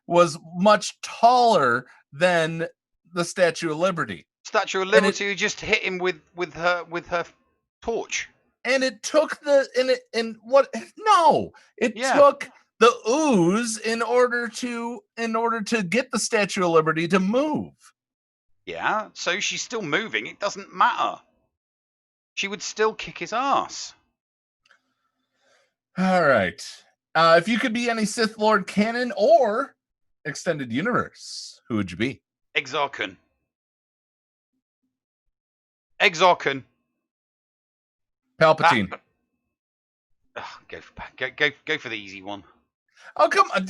was much taller than the Statue of Liberty. Statue of Liberty, who just hit him with her torch. And it took it took the ooze in order to get the Statue of Liberty to move. Yeah, so she's still moving. It doesn't matter. She would still kick his ass. All right. If you could be any Sith Lord canon or extended universe, who would you be? Exarchon. Palpatine. Go for the easy one. Oh, come on.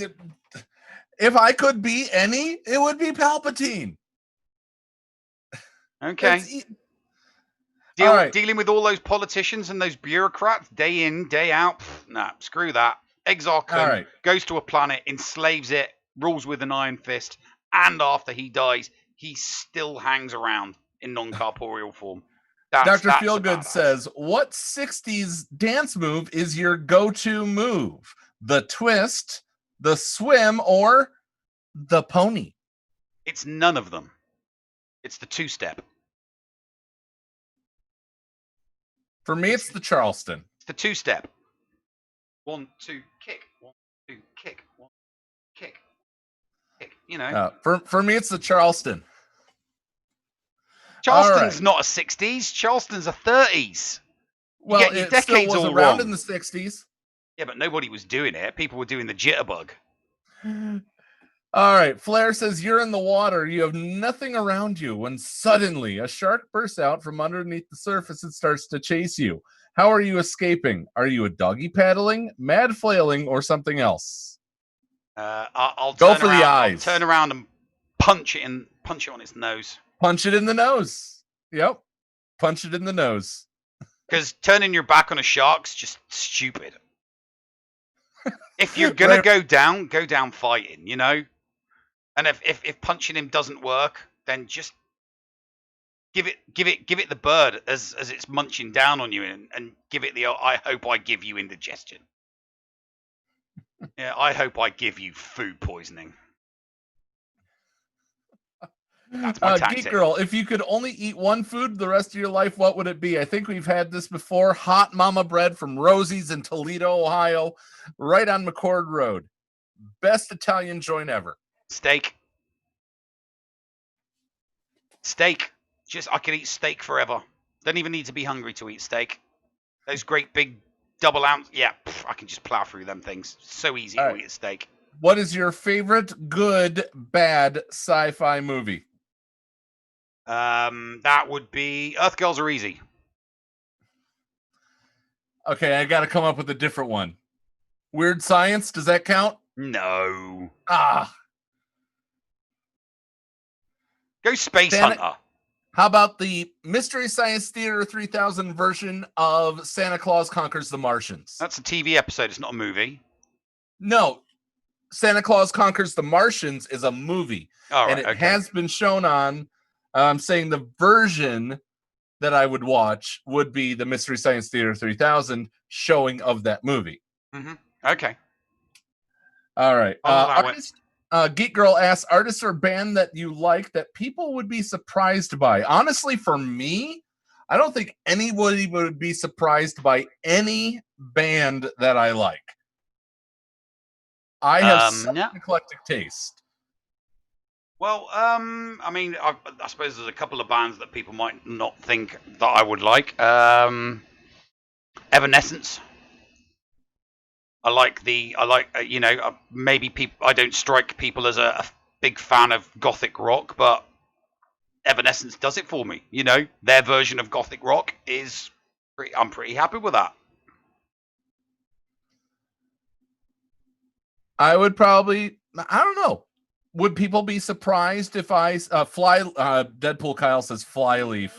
If I could be any, it would be Palpatine. Okay. Dealing with all those politicians and those bureaucrats day in, day out. Nah, screw that. Exarchon goes to a planet, enslaves it, rules with an iron fist, and after he dies, he still hangs around in non-corporeal form. Dr. Feelgood says, what 60s dance move is your go-to move? The twist, the swim, or the pony? It's none of them. It's the two-step. For me, it's the Charleston. It's the two-step. 1, 2, kick. 1, 2, kick. 1, kick. Kick. You know. For me, it's the Charleston. Charleston's not a 60s. Charleston's a 30s. Well, it still was around in the 60s. Yeah, but nobody was doing it. People were doing the jitterbug. All right. Flair says, you're in the water. You have nothing around you when suddenly a shark bursts out from underneath the surface and starts to chase you. How are you escaping? Are you a doggy paddling, mad flailing, or something else? I'll go for the eyes. I'll turn around and punch it on its nose. Punch it in the nose. Yep. Punch it in the nose. Because turning your back on a shark's just stupid. If you're gonna go down fighting, you know. And if punching him doesn't work, then just give it the bird as it's munching down on you, and give it the I hope I give you indigestion. Yeah, I hope I give you food poisoning. That's my tactic. Geek Girl, if you could only eat one food the rest of your life, what would it be? I think we've had this before. Hot mama bread from Rosie's in Toledo, Ohio, right on McCord Road. Best Italian joint ever. Steak. I could eat steak forever. Don't even need to be hungry to eat steak. Those great big double ounce. Yeah, I can just plow through them things. So easy to eat a steak. What is your favorite good, bad sci-fi movie? That would be Earth Girls Are Easy. Okay, I got to come up with a different one. Weird Science, does that count? No. Go Space Hunter. How about the Mystery Science Theater 3000 version of Santa Claus Conquers the Martians? That's a TV episode. It's not a movie. No. Santa Claus Conquers the Martians is a movie. And it has been shown on, I'm saying the version that I would watch would be the Mystery Science Theater 3000 showing of that movie. Mm-hmm. Okay. All right. Geek Girl asks, artist or band that you like that people would be surprised by? Honestly, for me, I don't think anybody would be surprised by any band that I like. I have such an eclectic taste. Well, I mean, I suppose there's a couple of bands that people might not think that I would like. Evanescence. Maybe people. I don't strike people as a big fan of gothic rock, but Evanescence does it for me. You know, their version of gothic rock is. I'm pretty happy with that. I would probably. I don't know. Would people be surprised if I Deadpoolkyle says Flyleaf.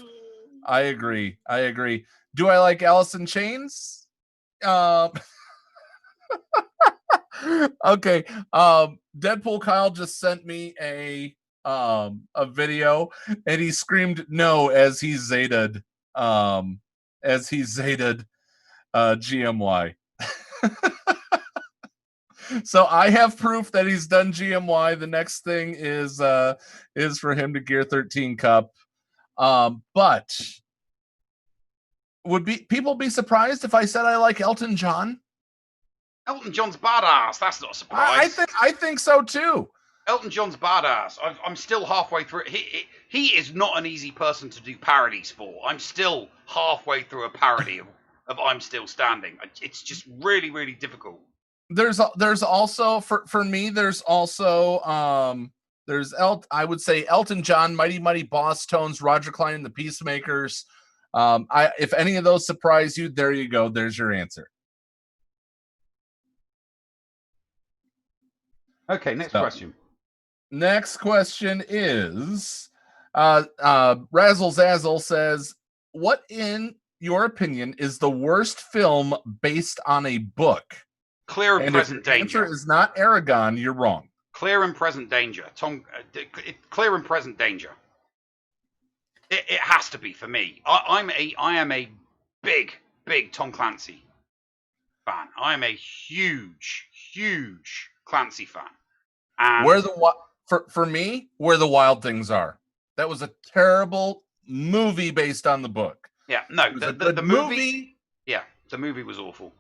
I agree. Do I like Alice in Chains? Okay. Deadpoolkyle just sent me a a video, and he screamed no as he Zeta'd GMY. So I have proof that he's done GMY. The next thing is for him to Gear 13 Cup. But would people be surprised if I said I like Elton John? Elton John's badass. That's not a surprise. I think so too. Elton John's badass. I'm still halfway through. He is not an easy person to do parodies for. I'm still halfway through a parody of I'm Still Standing. It's just really, really difficult. There's also for me. There's also I would say Elton John, Mighty Mighty Boss Tones, Roger Klein and the Peacemakers. If any of those surprise you, there you go. There's your answer. Okay, next question. Next question is Razzle Zazzle says, what in your opinion is the worst film based on a book? Clear and Present Danger. Answer is not Aragon. You're wrong. Clear and Present Danger. Clear and Present Danger. It has to be for me. I am a big Tom Clancy fan. I am a huge Clancy fan. And for me, Where the Wild Things Are. That was a terrible movie based on the book. Yeah, no, the movie. Yeah, the movie was awful.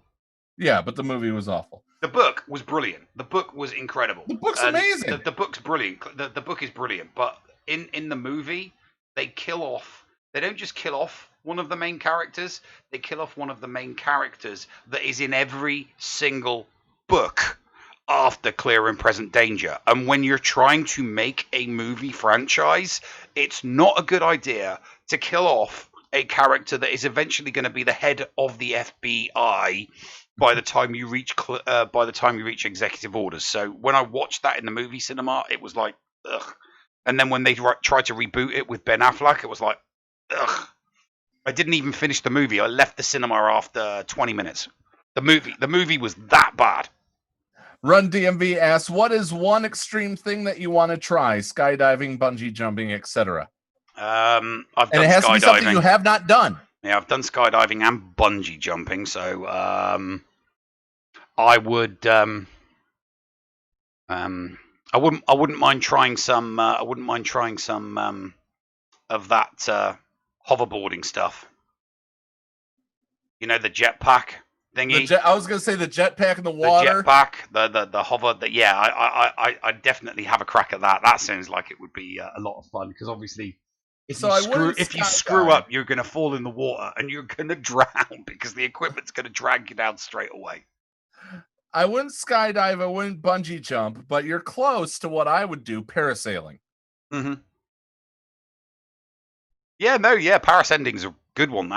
Yeah, but the movie was awful. The book was brilliant. The book was incredible. The book's amazing. The book's brilliant. The book is brilliant. But in the movie, they kill off. They don't just kill off one of the main characters. They kill off one of the main characters that is in every single book after Clear and Present Danger. And when you're trying to make a movie franchise, it's not a good idea to kill off a character that is eventually going to be the head of the FBI by the time you reach executive orders. So when I watched that in the movie cinema, it was like, ugh. And then when they tried to reboot it with Ben Affleck, it was like, ugh. I didn't even finish the movie. I left the cinema after 20 minutes. The movie was that bad. Run DMV asks, what is one extreme thing that you want to try? Skydiving, bungee jumping, etc. I've done skydiving. And it has to be something you have not done. Yeah, I've done skydiving and bungee jumping. So I would I wouldn't mind trying some of that hoverboarding stuff. You know, the jetpack thingy. I was going to say the jetpack in the water. The jetpack, the hover. I definitely have a crack at that. That sounds like it would be a lot of fun because obviously, if you screw up, you're going to fall in the water and you're going to drown because the equipment's going to drag you down straight away. I wouldn't skydive. I wouldn't bungee jump, but you're close to what I would do: parasailing. Mm-hmm. Yeah, parasending's a good one.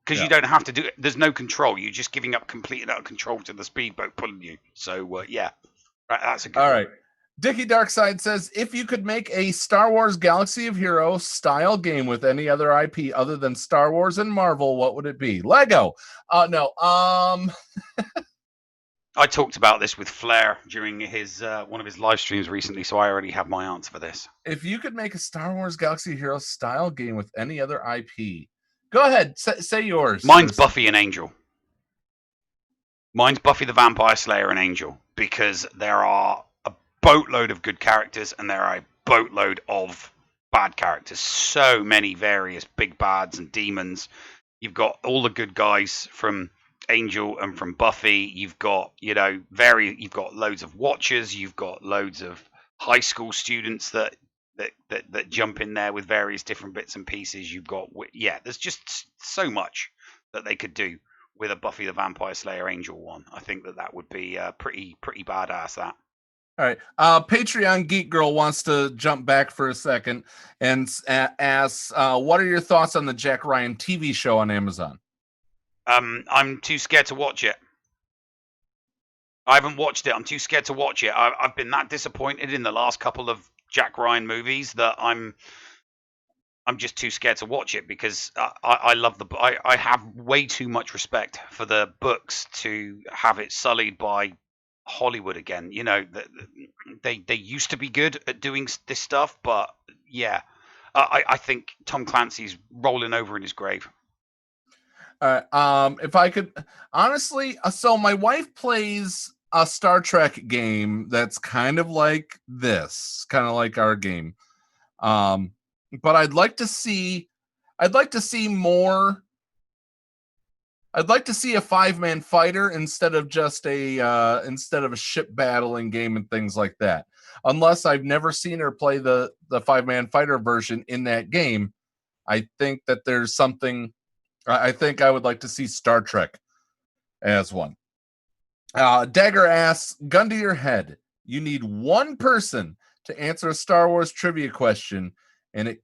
Because you don't have to do it. There's no control. You're just giving up complete and utter control to the speedboat pulling you. So, that's a good one. All right. Dickie Darkside says, if you could make a Star Wars Galaxy of Heroes style game with any other IP other than Star Wars and Marvel, what would it be? Lego. No. I talked about this with Flair during his one of his live streams recently, so I already have my answer for this. If you could make a Star Wars Galaxy of Heroes style game with any other IP, go ahead, say yours. Mine's Buffy and Angel. Mine's Buffy the Vampire Slayer and Angel, because there are a boatload of good characters and there are a boatload of bad characters. So many various big bads and demons. You've got all the good guys from Angel and from Buffy. You've got, you've got loads of Watchers. You've got loads of high school students that jump in there with various different bits and pieces. You've got, there's just so much that they could do with a Buffy the Vampire Slayer Angel one. I think that would be pretty badass. That. All right. Patreon Geek Girl wants to jump back for a second and asks, what are your thoughts on the Jack Ryan TV show on Amazon? I'm too scared to watch it. I haven't watched it. I'm too scared to watch it. I've been that disappointed in the last couple of Jack Ryan movies that I'm just too scared to watch it because I love I have way too much respect for the books to have it sullied by Hollywood again. You know, they used to be good at doing this stuff, but yeah, I think Tom Clancy's rolling over in his grave. If I could, honestly, so my wife plays a Star Trek game that's kind of like this, kind of like our game. But I'd like to see more. I'd like to see a 5-man fighter instead of just a ship battling game and things like that. Unless I've never seen her play the 5-man fighter version in that game, I think that there's something. I think I would like to see Star Trek as one. Dagger asks, gun to your head. You need one person to answer a Star Wars trivia question, and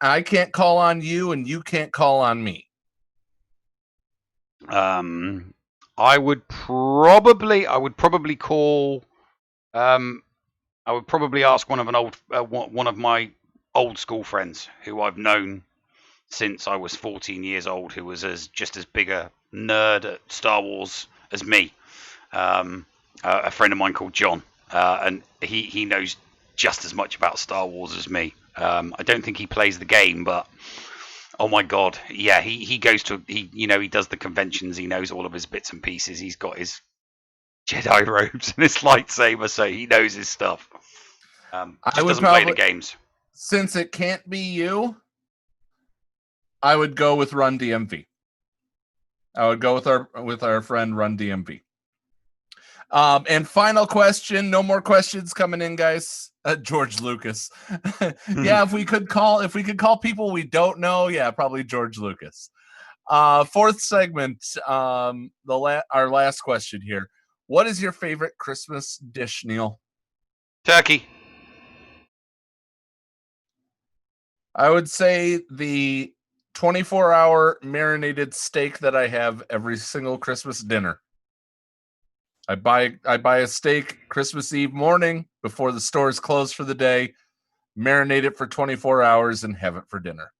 I can't call on you, and you can't call on me. I would probably call. I would probably ask one of my old school friends who I've known since I was 14 years old, who was just as big a nerd at Star Wars as me. A friend of mine called John, and he knows just as much about Star Wars as me. I don't think he plays the game, but oh my god, yeah, he goes to he does the conventions. He knows all of his bits and pieces. He's got his Jedi robes and his lightsaber, so he knows his stuff. Just doesn't play the games. Since it can't be you, I would go with Run DMV. I would go with our friend Run DMV. And final question. No more questions coming in, guys. George Lucas. Yeah, if we could call people we don't know, yeah, probably George Lucas. Fourth segment. Our last question here. What is your favorite Christmas dish, Neil? Turkey. I would say the 24-hour marinated steak that I have every single Christmas dinner. I buy a steak Christmas Eve morning before the stores close for the day, marinate it for 24 hours, and have it for dinner.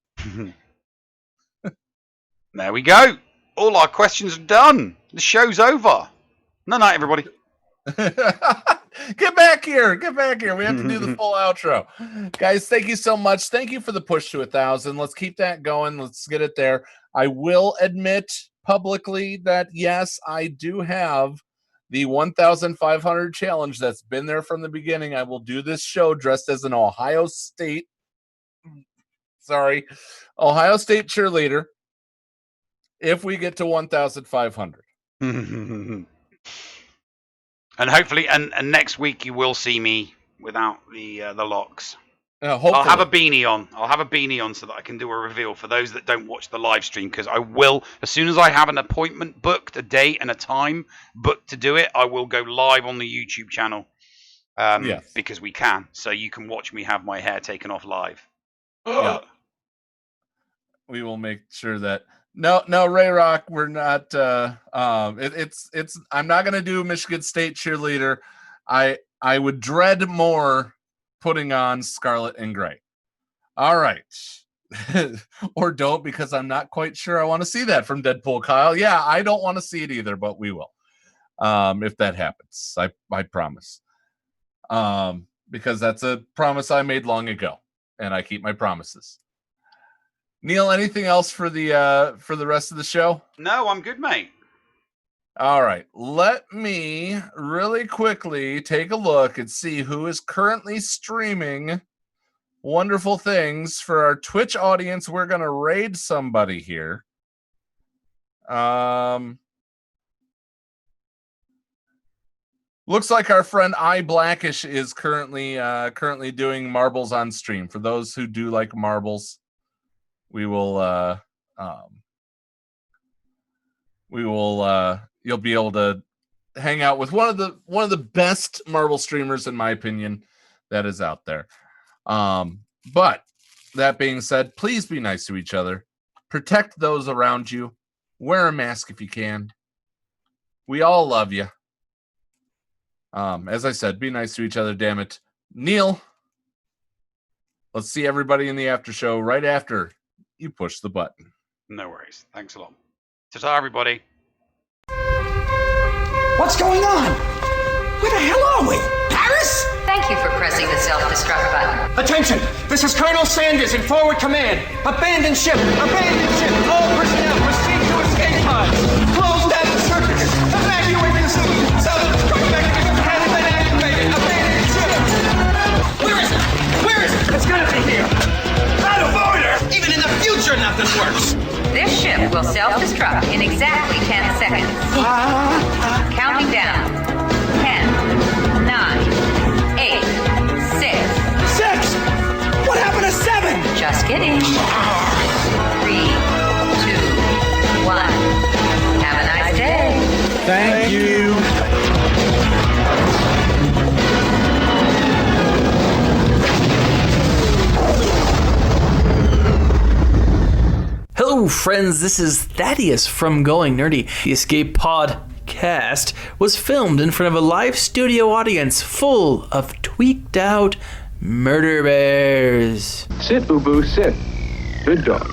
There we go. All our questions are done. The show's over. Night, everybody. Get back here. We have to do the full outro. Guys, thank you so much. Thank you for the push to 1,000. Let's keep that going. Let's get it there. I will admit publicly that, yes, I do have the 1,500 challenge that's been there from the beginning. I will do this show dressed as an Ohio State cheerleader if we get to 1,500. And hopefully, and next week you will see me without the locks. Hopefully. I'll have a beanie on so that I can do a reveal for those that don't watch the live stream, because I will, as soon as I have an appointment booked, a date and a time booked to do it, I will go live on the YouTube channel. Yes. Because we can. So you can watch me have my hair taken off live. Yeah. We will make sure that No, Ray Rock, we're not. It's. I'm not gonna do Michigan State cheerleader. I would dread more putting on scarlet and gray. All right, or don't, because I'm not quite sure I want to see that from Deadpoolkyle. Yeah, I don't want to see it either, but we will. If that happens, I promise. Because that's a promise I made long ago, and I keep my promises. Neil, anything else for the rest of the show? No, I'm good, mate. All right. Let me really quickly take a look and see who is currently streaming wonderful things for our Twitch audience. We're going to raid somebody here. Looks like our friend iBlackish is currently doing marbles on stream. For those who do like marbles, we will you'll be able to hang out with one of the best marble streamers, in my opinion, that is out there. But that being said, please be nice to each other. Protect those around you. Wear a mask if you can. We all love you. As I said, be nice to each other, damn it. Neil, let's see everybody in the after show right after you push the button. No worries. Thanks a lot. Ta-ta, everybody. What's going on? Where the hell are we? Paris? Thank you for pressing the self-destruct button. Attention! This is Colonel Sanders in forward command. Abandon ship! Abandon ship! All personnel proceed to escape pods. Close down the circuits. Evacuate the city. Self-destruct mechanism has been activated. Abandon ship! Where is it? Where is it? It's gotta be here. Out of order! Even in the future, nothing works. This ship will self-destruct in exactly 10 seconds. Counting down. 10, 9, 8, 6. 6! What happened to 7? Just kidding. 3, 2, 1. Have a nice day. Thank you. Hello, friends. This is Thaddeus from Going Nerdy. The Escape Podcast was filmed in front of a live studio audience full of tweaked out murder bears. Sit, Boo Boo, sit. Good dog.